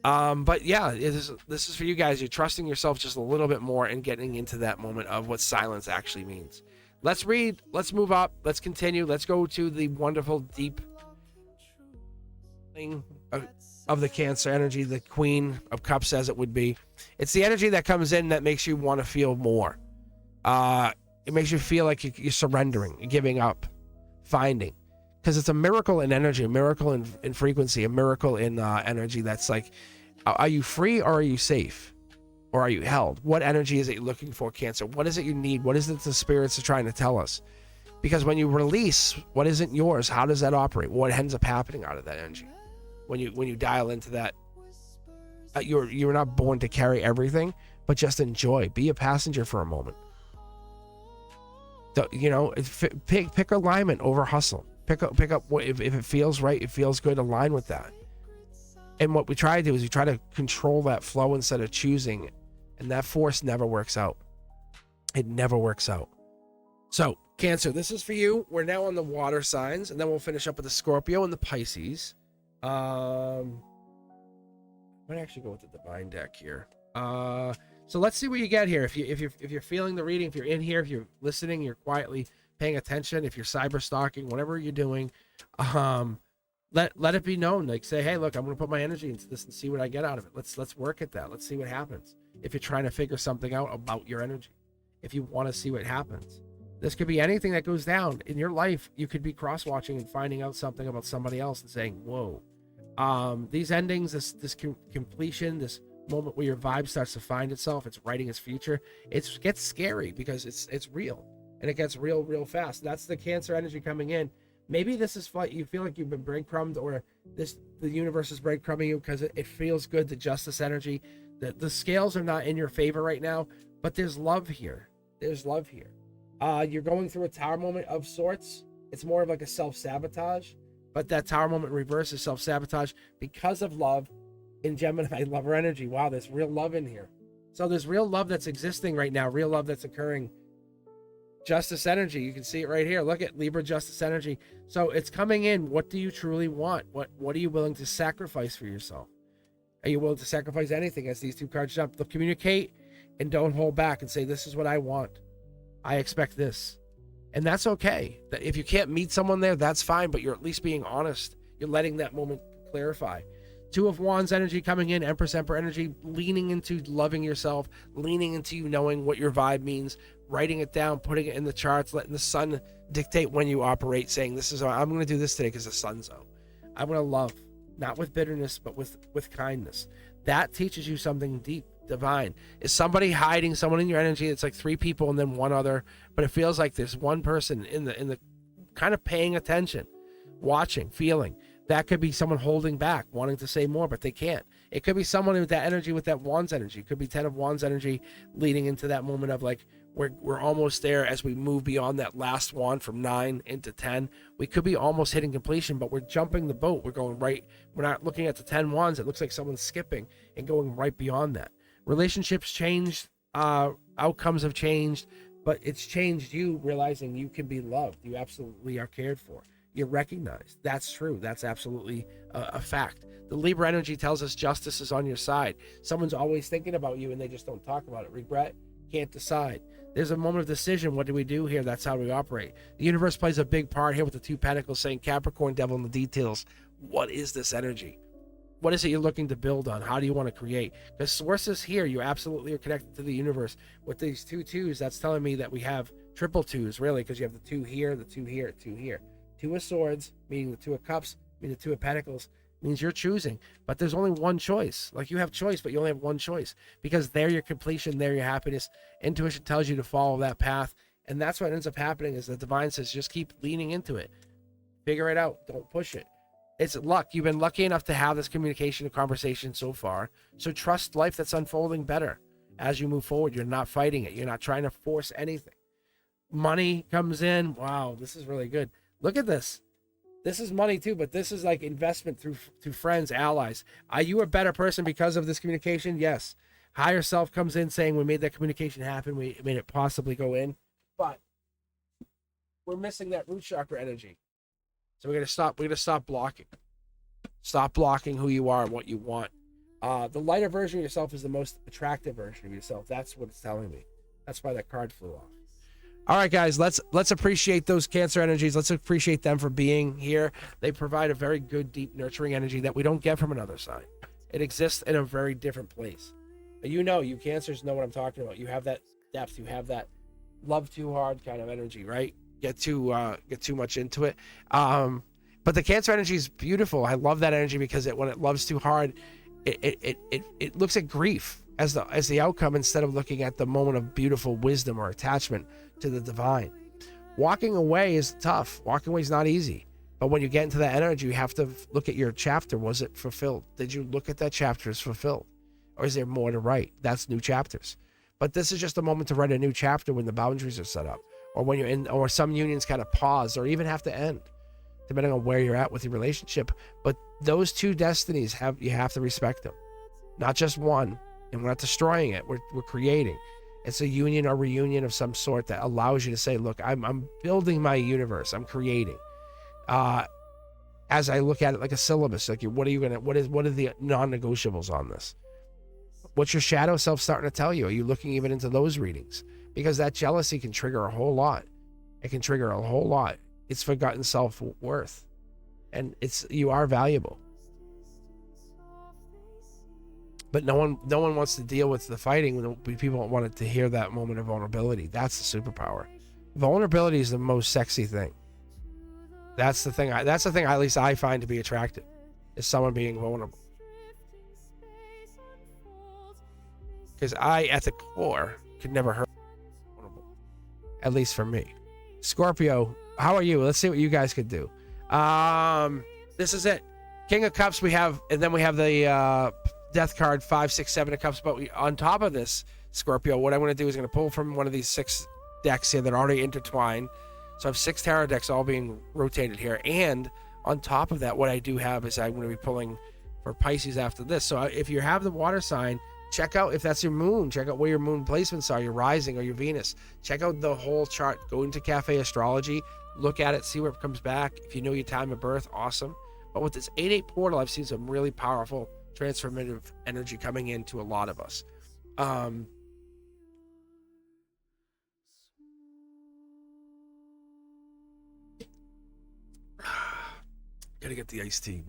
But yeah, this is for you guys. You're trusting yourself just a little bit more and getting into that moment of what silence actually means. Let's read. Let's move up. Let's continue. Let's go to the wonderful deep thing. of the Cancer energy, the Queen of Cups as it would be. It's the energy that comes in that makes you want to feel more. It makes you feel like you're surrendering, you're giving up, finding. Because it's a miracle in energy, a miracle in frequency, a miracle in energy that's like, are you free or are you safe? Or are you held? What energy is it you're looking for, Cancer? What is it you need? What is it the spirits are trying to tell us? Because when you release what isn't yours, how does that operate? What ends up happening out of that energy? When you dial into that, you're not born to carry everything, but just enjoy. Be a passenger for a moment. You know, pick alignment over hustle. Pick up if it feels right, it feels good, align with that. And what we try to do is we try to control that flow instead of choosing it. And that force never works out. It never works out. So, Cancer, this is for you. We're now on the water signs, and then we'll finish up with the Scorpio and the Pisces. I might actually go with the Divine deck here. So let's see what you get here. If you're feeling the reading, if you're in here, if you're listening, you're quietly paying attention, if you're cyber stalking, whatever you're doing, let it be known. Like, say, hey, look, I'm gonna put my energy into this and see what I get out of it. Let's work at that. Let's see what happens. If you're trying to figure something out about your energy, if you want to see what happens, this could be anything that goes down in your life. You could be cross-watching and finding out something about somebody else and saying, whoa. These endings, this completion, this moment where your vibe starts to find itself, it's writing its future, it gets scary because it's real, and it gets real fast. That's the Cancer energy coming in. Maybe this is like you feel like you've been breadcrumbed, or the universe is breadcrumbing you because it feels good. The Justice energy, the scales are not in your favor right now, but there's love here. There's love here. You're going through a tower moment of sorts. It's more of like a self-sabotage, but that tower moment in reverse is self-sabotage because of love in Gemini lover energy. Wow, there's real love in here. So there's real love that's existing right now, real love that's occurring. Justice energy, you can see it right here. Look at Libra Justice energy. So it's coming in. What do you truly want? What are you willing to sacrifice for yourself? Are you willing to sacrifice anything as these two cards jump? They'll communicate and don't hold back and say, this is what I want. I expect this. And that's okay. That if you can't meet someone there, that's fine, but you're at least being honest. You're letting that moment clarify. Two of Wands energy coming in, Empress energy, leaning into loving yourself, leaning into you knowing what your vibe means, writing it down, putting it in the charts, letting the sun dictate when you operate, saying, this is, I'm going to do this today because the sun's out. I'm going to love, not with bitterness, but with kindness. That teaches you something deep, divine. Is somebody hiding someone in your energy? It's like three people and then one other, but it feels like there's one person in the kind of paying attention, watching, feeling. That could be someone holding back, wanting to say more, but they can't. It could be someone with that energy, with that Wands energy. It could be 10 of Wands energy leading into that moment of like, we're almost there as we move beyond that last wand from 9 into 10. We could be almost hitting completion, but we're jumping the boat. We're going right. We're not looking at the 10 wands. It looks like someone's skipping and going right beyond that. Relationships changed. Outcomes have changed, but it's changed you realizing you can be loved. You absolutely are cared for. You're recognized. That's true. That's absolutely a fact. The Libra energy tells us justice is on your side. Someone's always thinking about you and they just don't talk about it. Regret, can't decide. There's a moment of decision. What do we do here? That's how we operate. The universe plays a big part here with the two pentacles saying Capricorn, devil in the details. What is this energy? What is it you're looking to build on? How do you want to create? The source is here. You absolutely are connected to the universe. With these two twos, that's telling me that we have triple twos, really, because you have the two here, the two here, two here. Two of swords, meaning the two of cups, meaning the two of pentacles, means you're choosing. But there's only one choice. Like, you have choice, but you only have one choice. Because they're your completion, they're your happiness. Intuition tells you to follow that path. And that's what ends up happening is the divine says, just keep leaning into it. Figure it out. Don't push it. It's luck. You've been lucky enough to have this communication and conversation so far. So trust life that's unfolding better. As you move forward, you're not fighting it. You're not trying to force anything. Money comes in. Wow, this is really good. Look at this. This is money too, but this is like investment through friends, allies. Are you a better person because of this communication? Yes. Higher self comes in saying we made that communication happen. We made it possibly go in, but we're missing that root chakra energy. So we're gonna stop blocking. Stop blocking who you are and what you want. The lighter version of yourself is the most attractive version of yourself. That's what it's telling me. That's why that card flew off. All right, guys, let's appreciate those Cancer energies. Let's appreciate them for being here. They provide a very good, deep, nurturing energy that we don't get from another sign. It exists in a very different place. You Cancers know what I'm talking about. You have that depth. You have that love too hard kind of energy, right? Get too much into it. But the Cancer energy is beautiful. I love that energy because when it loves too hard, it looks at grief as the outcome instead of looking at the moment of beautiful wisdom or attachment to the divine. Walking away is tough. Walking away is not easy. But when you get into that energy, you have to look at your chapter. Was it fulfilled? Did you look at that chapter as fulfilled? Or is there more to write? That's new chapters. But this is just a moment to write a new chapter when the boundaries are set up, or when you're in, or some unions kind of pause or even have to end, depending on where you're at with your relationship. But those two destinies you have to respect them, not just one. And we're not destroying it. We're creating. It's a union or reunion of some sort that allows you to say, look, I'm building my universe. I'm creating. As I look at it like a syllabus, like what are the non-negotiables on this? What's your shadow self starting to tell you? Are you looking even into those readings? Because that jealousy can trigger a whole lot. It can trigger a whole lot. It's forgotten self-worth. And you are valuable. But no one wants to deal with the fighting when people wanted to hear that moment of vulnerability. That's the superpower. Vulnerability is the most sexy thing. That's the thing at least I find to be attractive, is someone being vulnerable. Because I, at the core, could never hurt vulnerable. At least for me. Scorpio, how are you? Let's see what you guys could do. This is it. King of Cups we have, and then we have the Death card, 5, 6, 7 of Cups. But on top of this, Scorpio, what I'm going to do is going to pull from one of these 6 decks here that are already intertwined. So I have 6 tarot decks all being rotated here. And on top of that, what I do have is I'm going to be pulling for Pisces after this. So if you have the water sign, check out if that's your moon. Check out where your moon placements are, your rising or your Venus. Check out the whole chart. Go into Cafe Astrology. Look at it. See where it comes back. If you know your time of birth, awesome. But with this 8-8 portal, I've seen some really powerful transformative energy coming into a lot of us. Gotta get the iced tea.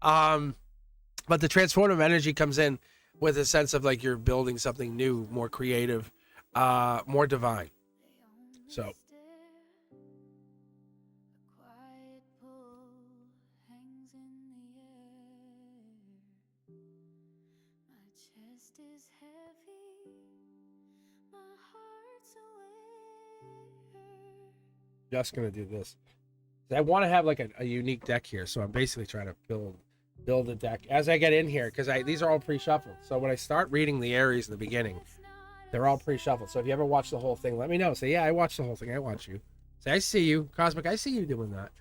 But the transformative energy comes in with a sense of like you're building something new, more creative, more divine. So just gonna do this. I want to have like a unique deck here, so I'm basically trying to build a deck as I get in here, because these are all pre-shuffled. So when I start reading the Aries in the beginning, they're all pre-shuffled. So if you ever watch the whole thing, let me know. Say, yeah, I watched the whole thing. I watch you. Say, I see you, Cosmic. I see you doing that.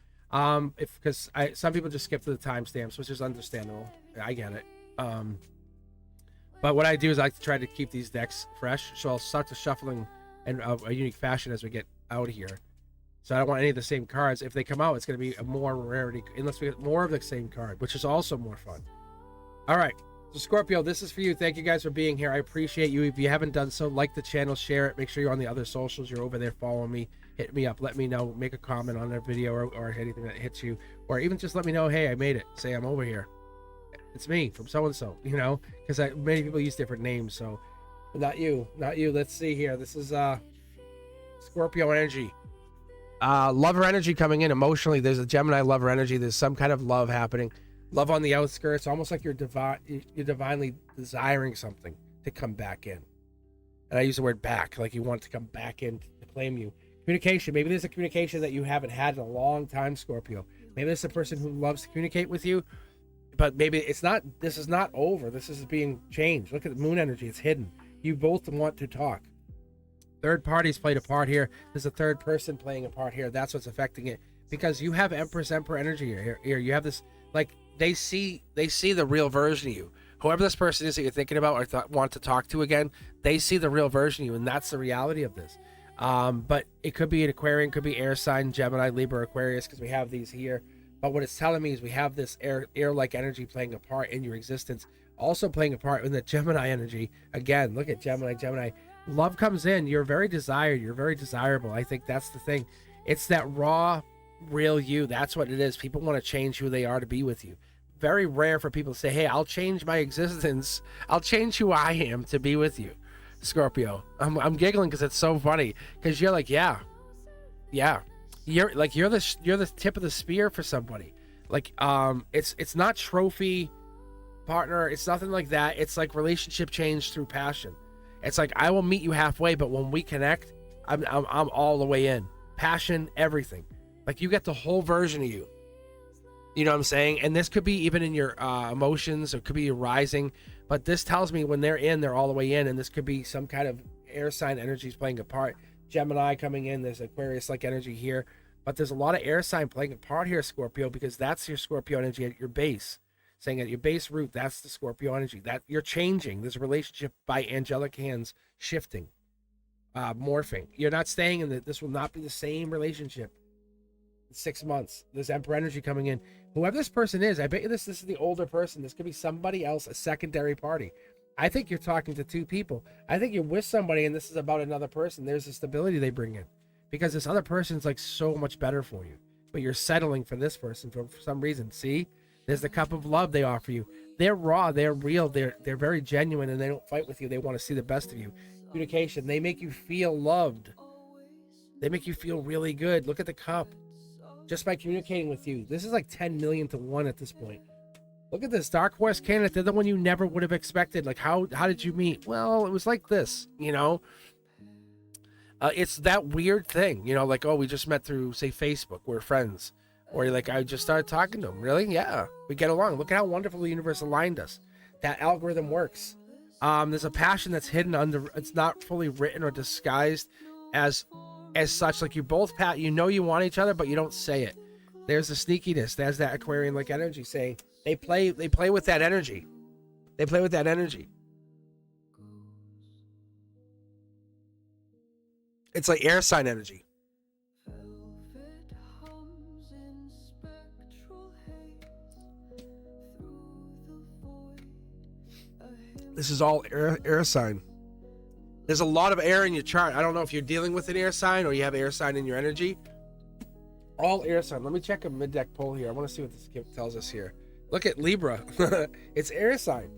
Because some people just skip to the timestamps, which is understandable. I get it. But what I do is I like to try to keep these decks fresh, so I'll start to shuffling in a unique fashion as we get out here. So I don't want any of the same cards. If they come out, it's going to be a more rarity, unless we get more of the same card, which is also more fun. All right. So Scorpio, this is for you. Thank you guys for being here. I appreciate you. If you haven't done so, like the channel, share it. Make sure you're on the other socials. You're over there following me. Hit me up. Let me know. Make a comment on their video or anything that hits you. Or even just let me know, hey, I made it. Say I'm over here. It's me from so-and-so, because many people use different names. So not you. Let's see here. This is Scorpio energy. Lover energy coming in emotionally. There's a Gemini lover energy. There's some kind of love happening. Love on the outskirts, almost like you're divinely desiring something to come back in. And I use the word back, like you want it to come back in to claim you. Communication. Maybe there's a communication that you haven't had in a long time, Scorpio. Maybe there's a person who loves to communicate with you, but maybe it's not. This is not over. This is being changed. Look at the moon energy. It's hidden. You both want to talk. Third parties played a part here. There's a third person playing a part here. That's what's affecting it, because you have Empress Emperor energy here. You have this, like, they see the real version of you. Whoever this person is that you're thinking about or want to talk to again, they see the real version of you, and that's the reality of this. But it could be an Aquarian, could be air sign, Gemini, Libra, Aquarius, because we have these here. But what it's telling me is we have this air-like energy playing a part in your existence, also playing a part in the Gemini energy. Again, look at Gemini. Love comes in. You're very desired. You're very desirable. I think that's the thing. It's that raw, real you. That's what it is. People want to change who they are to be with you. Very rare for people to say, hey, I'll change my existence. I'll change who I am to be with you, Scorpio. I'm giggling because it's so funny. Because you're like, yeah. You're the tip of the spear for somebody. Like, it's not trophy partner. It's nothing like that. It's like relationship change through passion. It's like, I will meet you halfway, but when we connect, I'm all the way in. Passion, everything. Like, you get the whole version of you. You know what I'm saying? And this could be even in your emotions, or it could be your rising. But this tells me when they're in, they're all the way in. And this could be some kind of air sign energies playing a part. Gemini coming in. There's Aquarius-like energy here. But there's a lot of air sign playing a part here, Scorpio, because that's your Scorpio energy at your base. Saying at your base root, that's the Scorpio energy. That you're changing. This relationship by angelic hands shifting, morphing. You're not staying in this will not be the same relationship in 6 months. There's Emperor energy coming in. Whoever this person is, I bet you this is the older person. This could be somebody else, a secondary party. I think you're talking to two people. I think you're with somebody and this is about another person. There's a stability they bring in. Because this other person's like so much better for you. But you're settling for this person for some reason. See? There's the cup of love they offer you. They're raw, they're real, they're very genuine, and they don't fight with you. They want to see the best of you. Communication, they make you feel loved. They make you feel really good. Look at the cup. Just by communicating with you. This is like 10 million to 1 at this point. Look at this. Dark Horse candidate. They're the one you never would have expected. Like, how did you meet? Well, it was like this, you know? It's that weird thing, you know, like, oh, we just met through, say, Facebook. We're friends. Or you're like, I just started talking to him. Really? Yeah. We get along. Look at how wonderful the universe aligned us. That algorithm works. There's a passion that's hidden under, it's not fully written or disguised as such. Like, you both, you know you want each other, but you don't say it. There's the sneakiness. There's that Aquarian-like energy saying, they play with that energy. They play with that energy. It's like air sign energy. This is all air sign. There's a lot of air in your chart. I don't know if you're dealing with an air sign or you have air sign in your energy. All air sign. Let me check a mid-deck poll here. I want to see what this tells us here. Look at Libra. It's air sign.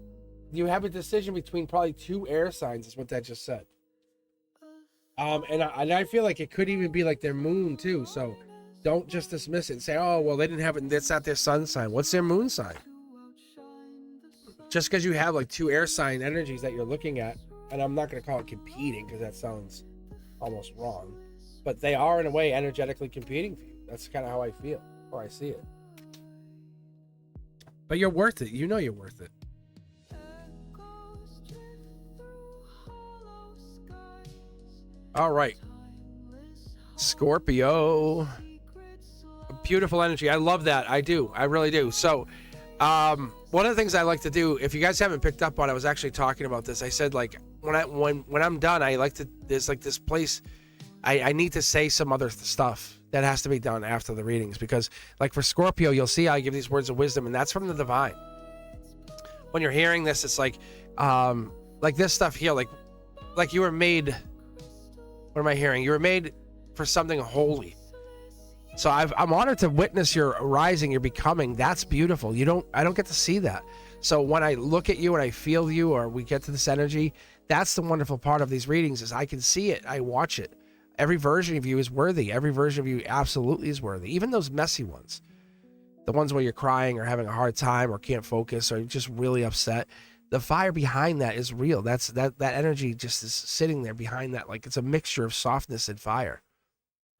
You have a decision between probably 2 air signs is what that just said. And I feel like it could even be like their moon too. So don't just dismiss it and say, oh, well, they didn't have it. That's not their sun sign. What's their moon sign? Just because you have like 2 air sign energies that you're looking at, and I'm not going to call it competing because that sounds almost wrong, but they are in a way energetically competing for you. That's kind of how I feel, or I see it. But you're worth it. You know you're worth it. All right. Scorpio. Beautiful energy. I love that. I do. I really do. So, one of the things I like to do, if you guys haven't picked up on, I was actually talking about this. I said, like, when I'm done, I like to, there's like this place, I need to say some other stuff that has to be done after the readings, because like for Scorpio, you'll see I give these words of wisdom, and that's from the divine. When you're hearing this, it's like this stuff here, like you were made, what am I hearing? You were made for something holy. So I'm honored to witness your rising, your becoming. That's beautiful. I don't get to see that. So when I look at you and I feel you, or we get to this energy, that's the wonderful part of these readings, is I can see it. I watch it. Every version of you is worthy. Every version of you absolutely is worthy. Even those messy ones, the ones where you're crying or having a hard time or can't focus or just really upset. The fire behind that is real. That energy just is sitting there behind that. Like, it's a mixture of softness and fire.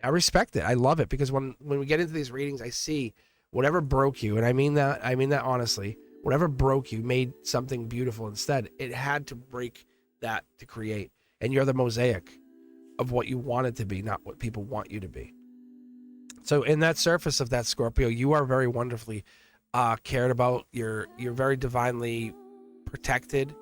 I respect it. I love it, because when we get into these readings, I see whatever broke you, and I mean that honestly, whatever broke you made something beautiful instead. It had to break that to create. And you're the mosaic of what you wanted to be, not what people want you to be. So in that surface of that, Scorpio, you are very wonderfully cared about. You're very divinely protected.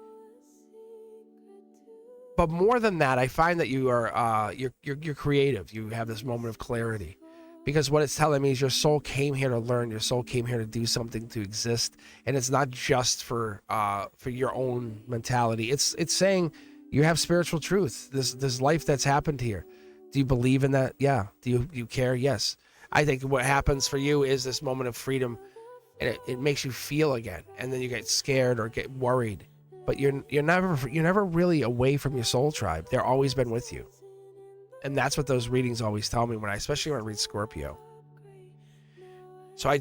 But more than that, I find that you are you're creative. You have this moment of clarity, because what it's telling me is your soul came here to learn. Your soul came here to do something, to exist, and it's not just for your own mentality. It's saying You have spiritual truth. This life that's happened here. Do you believe in that? Yeah. Do you care? Yes. I think what happens for you is this moment of freedom, and it makes you feel again, and then you get scared or get worried. But you're never really away from your soul tribe. They're always been with you. And that's what those readings always tell me especially when I read Scorpio. So I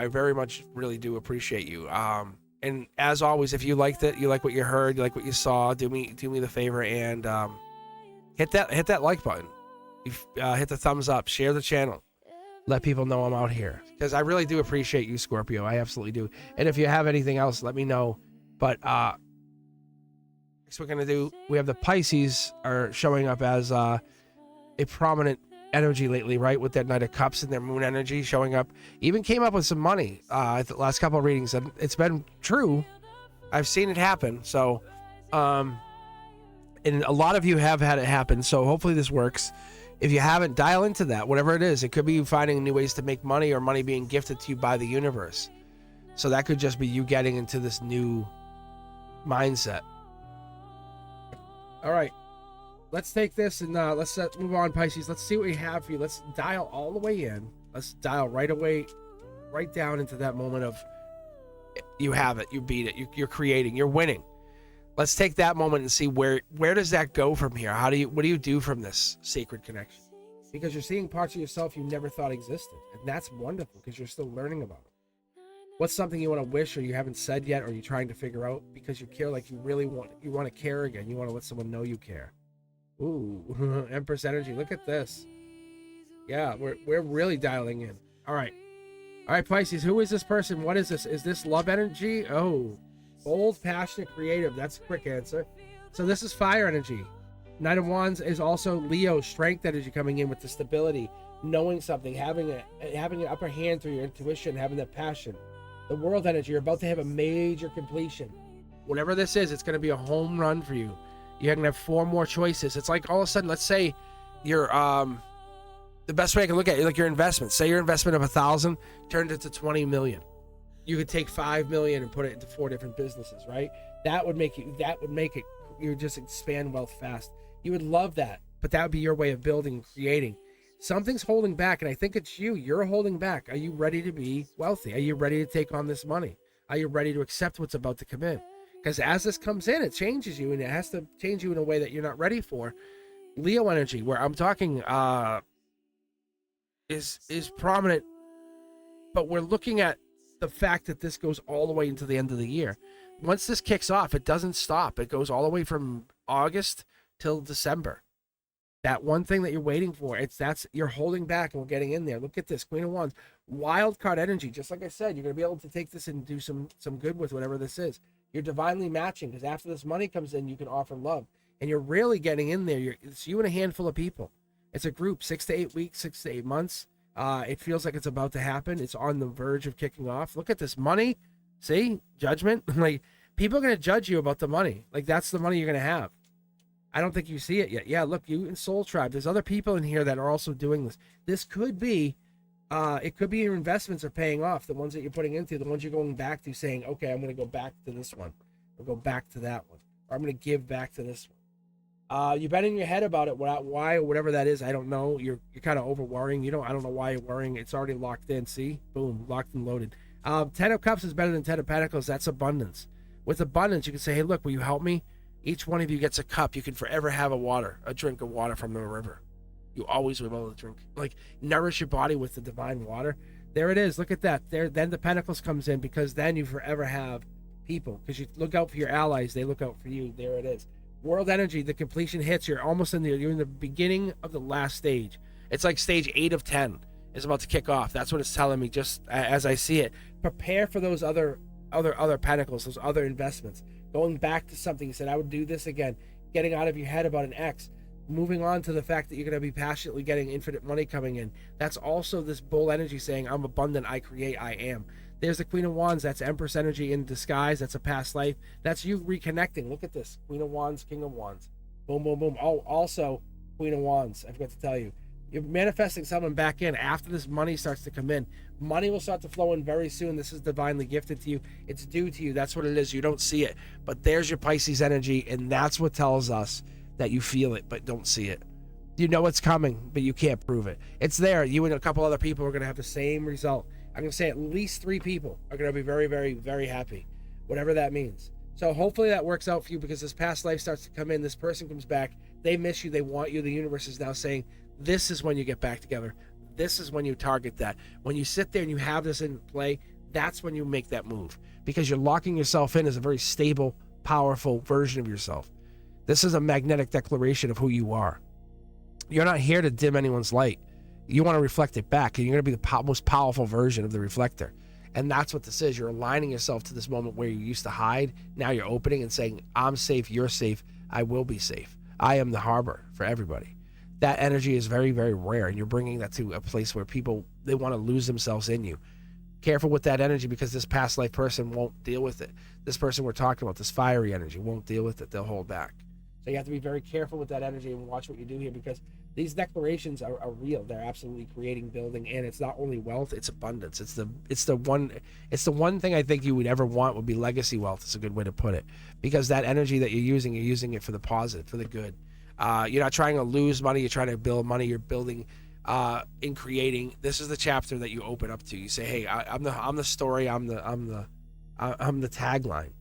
very much really do appreciate you. And as always, if you liked it, you like what you heard, you like what you saw, do me the favor and hit that like button. Hit the thumbs up, share the channel, let people know I'm out here, because I really do appreciate you, Scorpio. I absolutely do. And if you have anything else, let me know. But next we're gonna do, we have the Pisces are showing up as a prominent energy lately, right, with that Knight of Cups and their moon energy showing up. Even came up with some money at the last couple of readings, and it's been true. I've seen it happen. So and a lot of you have had it happen, so hopefully this works. If you haven't, dial into that, whatever it is. It could be you finding new ways to make money, or money being gifted to you by the universe. So that could just be you getting into this new mindset. All right, let's take this and let's move on, Pisces. Let's see what we have for you. Let's dial all the way in. Let's dial right down into that moment of you have it, you beat it, you're creating, you're winning. Let's take that moment and see where does that go from here? What do you do from this sacred connection? Because you're seeing parts of yourself you never thought existed, and that's wonderful because you're still learning about it. What's something you want to wish or you haven't said yet, or you're trying to figure out because you care, like you want to care again. You want to let someone know you care. Ooh, Empress energy. Look at this. Yeah, we're really dialing in. All right, Pisces. Who is this person? What is this? Is this love energy? Oh, bold, passionate, creative. That's a quick answer. So this is fire energy. Knight of Wands is also Leo, strength energy coming in with the stability, knowing something, having an upper hand through your intuition, having that passion. The world energy, you're about to have a major completion. Whatever this is, it's going to be a home run for you. You're going to have 4 more choices. It's like all of a sudden, let's say you're, the best way I can look at it, like your investment. Say your investment of 1,000 turned into 20 million. You could take 5 million and put it into 4 different businesses, right? That would make it, you would just expand wealth fast. You would love that, but that would be your way of building and creating. Something's holding back, and I think it's you. You're holding back. Are you ready to be wealthy? Are you ready to take on this money? Are you ready to accept what's about to come in? Because as this comes in, it changes you, and it has to change you in a way that you're not ready for. Leo energy, where I'm talking, is prominent, but we're looking at the fact that this goes all the way into the end of the year. Once this kicks off, it doesn't stop. It goes all the way from August till December. That one thing that you're waiting for, you're holding back, and we're getting in there. Look at this, Queen of Wands, wild card energy. Just like I said, you're going to be able to take this and do some good with whatever this is. You're divinely matching, because after this money comes in, you can offer love, and you're really getting in there. It's you and a handful of people. It's a group, 6 to 8 weeks, 6 to 8 months. It feels like it's about to happen. It's on the verge of kicking off. Look at this money. See, judgment. Like, people are going to judge you about the money. Like, that's the money you're going to have. I don't think you see it yet. Yeah, look, you in Soul Tribe, there's other people in here that are also doing this. This could be, it could be your investments are paying off, the ones that you're putting into, the ones you're going back to, saying, okay, I'm going to go back to this one, or go back to that one, or I'm going to give back to this one. You've been in your head about it, why, or whatever that is. I don't know. You're kind of over worrying. I don't know why you're worrying. It's already locked in. See, boom, locked and loaded. 10 of Cups is better than 10 of Pentacles. That's abundance. With abundance, you can say, hey, look, will you help me? Each one of you gets a cup. You can forever have a drink of water from the river. You always will be able to drink, like, nourish your body with the divine water. There it is. Look at that. Then the Pentacles comes in, because then you forever have people, because you look out for your allies. They look out for you. There it is. World energy, the completion hits. You're almost in you're in the beginning of the last stage. It's like stage 8 of 10 is about to kick off. That's what it's telling me, just as I see it. Prepare for those other Pentacles, those other investments. Going back to something you said, I would do this again. Getting out of your head about an ex. Moving on to the fact that you're going to be passionately getting infinite money coming in. That's also this bull energy saying, I'm abundant, I create, I am. There's the Queen of Wands. That's Empress energy in disguise. That's a past life. That's you reconnecting. Look at this. Queen of Wands, King of Wands. Boom, boom, boom. Oh, also, Queen of Wands. I forgot to tell you. You're manifesting someone back in after this money starts to come in. Money will start to flow in very soon. This is divinely gifted to you. It's due to you. That's what it is. You don't see it. But there's your Pisces energy, and that's what tells us that you feel it but don't see it. You know it's coming, but you can't prove it. It's there. You and a couple other people are going to have the same result. I'm going to say at least 3 people are going to be very, very, very happy, whatever that means. So hopefully that works out for you, because this past life starts to come in. This person comes back. They miss you. They want you. The universe is now saying, this is when you get back together. This is when you target that. When you sit there and you have this in play, that's when you make that move, because you're locking yourself in as a very stable, powerful version of yourself. This is a magnetic declaration of who you are. You're not here to dim anyone's light. You want to reflect it back, and you're going to be the most powerful version of the reflector. And that's what this is. You're aligning yourself to this moment where you used to hide. Now you're opening and saying, I'm safe, you're safe, I will be safe. I am the harbor for everybody. That energy is very, very rare, and you're bringing that to a place where people, they want to lose themselves in you. Careful with that energy, because this past life person won't deal with it. This person we're talking about, this fiery energy, won't deal with it. They'll hold back. So you have to be very careful with that energy and watch what you do here, because these declarations are real. They're absolutely creating, building, and it's not only wealth, it's abundance. It's the one thing I think you would ever want would be legacy wealth. It's a good way to put it, because that energy that you're using it for the positive, for the good. You're not trying to lose money. You're trying to build money. You're building, in creating. This is the chapter that you open up to. You say, "Hey, I'm the story. I'm the tagline,"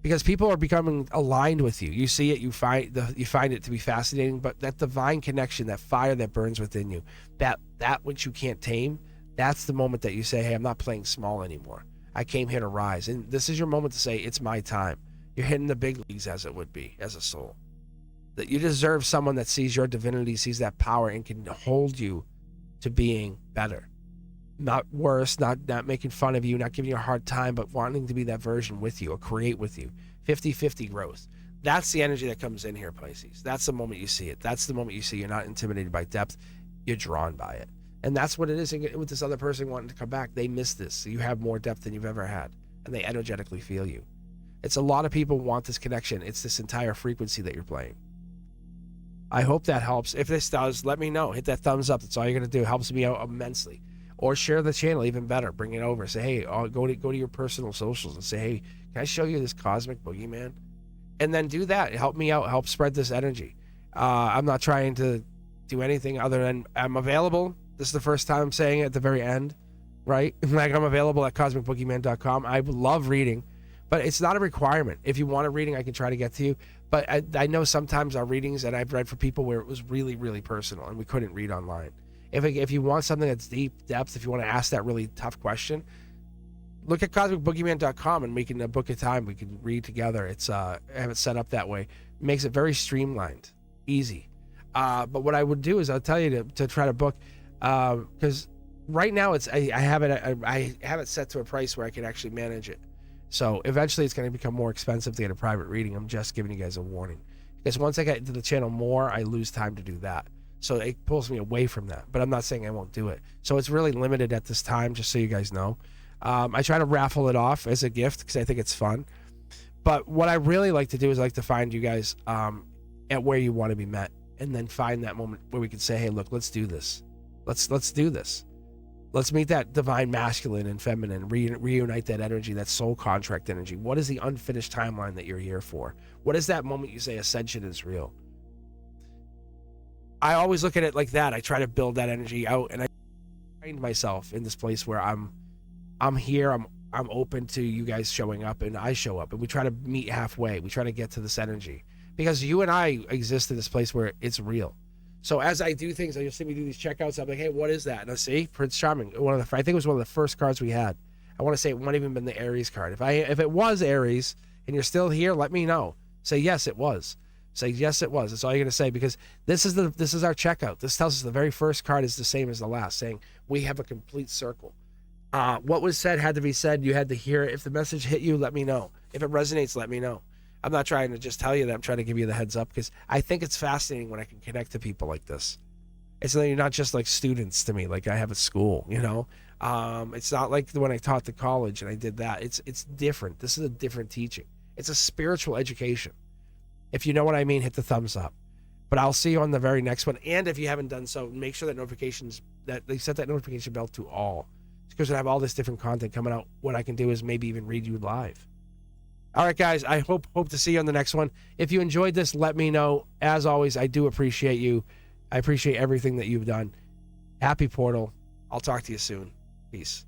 because people are becoming aligned with you. You see it. You find it to be fascinating. But that divine connection, that fire that burns within you, that which you can't tame, that's the moment that you say, "Hey, I'm not playing small anymore. I came here to rise." And this is your moment to say, "It's my time." You're hitting the big leagues, as it would be, as a soul. That you deserve someone that sees your divinity, sees that power, and can hold you to being better. Not worse, not making fun of you, not giving you a hard time, but wanting to be that version with you or create with you. 50-50 growth. That's the energy that comes in here, Pisces. That's the moment you see it. That's the moment you see you're not intimidated by depth. You're drawn by it. And that's what it is with this other person wanting to come back. They miss this. So you have more depth than you've ever had, and they energetically feel you. It's a lot of people want this connection. It's this entire frequency that you're playing. I hope that helps. If this does, let me know. Hit that thumbs up. That's all you're going to do. It helps me out immensely. Or share the channel, even better. Bring it over. Say, hey, go to your personal socials and say, hey, can I show you this cosmic boogeyman? And then do that. Help me out. Help spread this energy. I'm not trying to do anything other than I'm available. This is the first time I'm saying it at the very end, right? Like, I'm available at cosmicboogeyman.com. I love reading, but it's not a requirement. If you want a reading, I can try to get to you. But I know sometimes our readings, and I've read for people where it was really, really personal and we couldn't read online. If you want something that's deep depth, if you want to ask that really tough question, look at cosmicboogeyman.com and we can book a time. We can read together. It's I have it set up that way. It makes it very streamlined, easy. But what I would do is I'll tell you to try to book, because right now I have it set to a price where I can actually manage it. So eventually it's going to become more expensive to get a private reading. I'm just giving you guys a warning, because once I get into the channel more, I lose time to do that. So it pulls me away from that, but I'm not saying I won't do it. So it's really limited at this time, just so you guys know. I try to raffle it off as a gift because I think it's fun. But what I really like to do is I like to find you guys at where you want to be met, and then find that moment where we can say, hey, look, let's do this. Let's do this. Let's meet that divine masculine and feminine, reunite that energy, that soul contract energy. What is the unfinished timeline that you're here for? What is that moment you say ascension is real? I always look at it like that. I try to build that energy out, and I find myself in this place where I'm here, I'm open to you guys showing up, and I show up, and we try to meet halfway. We try to get to this energy, because you and I exist in this place where it's real. So as I do things, you'll see me do these checkouts. I'm like, hey, what is that? And I see Prince Charming. I think it was one of the first cards we had. I want to say it might have even been the Aries card. If it was Aries and you're still here, let me know. Say yes, it was. Say yes, it was. That's all you're gonna say, because this is our checkout. This tells us the very first card is the same as the last, saying we have a complete circle. What was said had to be said. You had to hear it. If the message hit you, let me know. If it resonates, let me know. I'm not trying to just tell you that. I'm trying to give you the heads up, because I think it's fascinating when I can connect to people like this. It's that you're not just like students to me, like I have at school, you know? It's not like when I taught to college and I did that. It's different. This is a different teaching. It's a spiritual education. If you know what I mean, hit the thumbs up. But I'll see you on the very next one. And if you haven't done so, make sure that they set that notification bell to all. Because I have all this different content coming out. What I can do is maybe even read you live. All right, guys, I hope to see you on the next one. If you enjoyed this, let me know. As always, I do appreciate you. I appreciate everything that you've done. Happy Portal. I'll talk to you soon. Peace.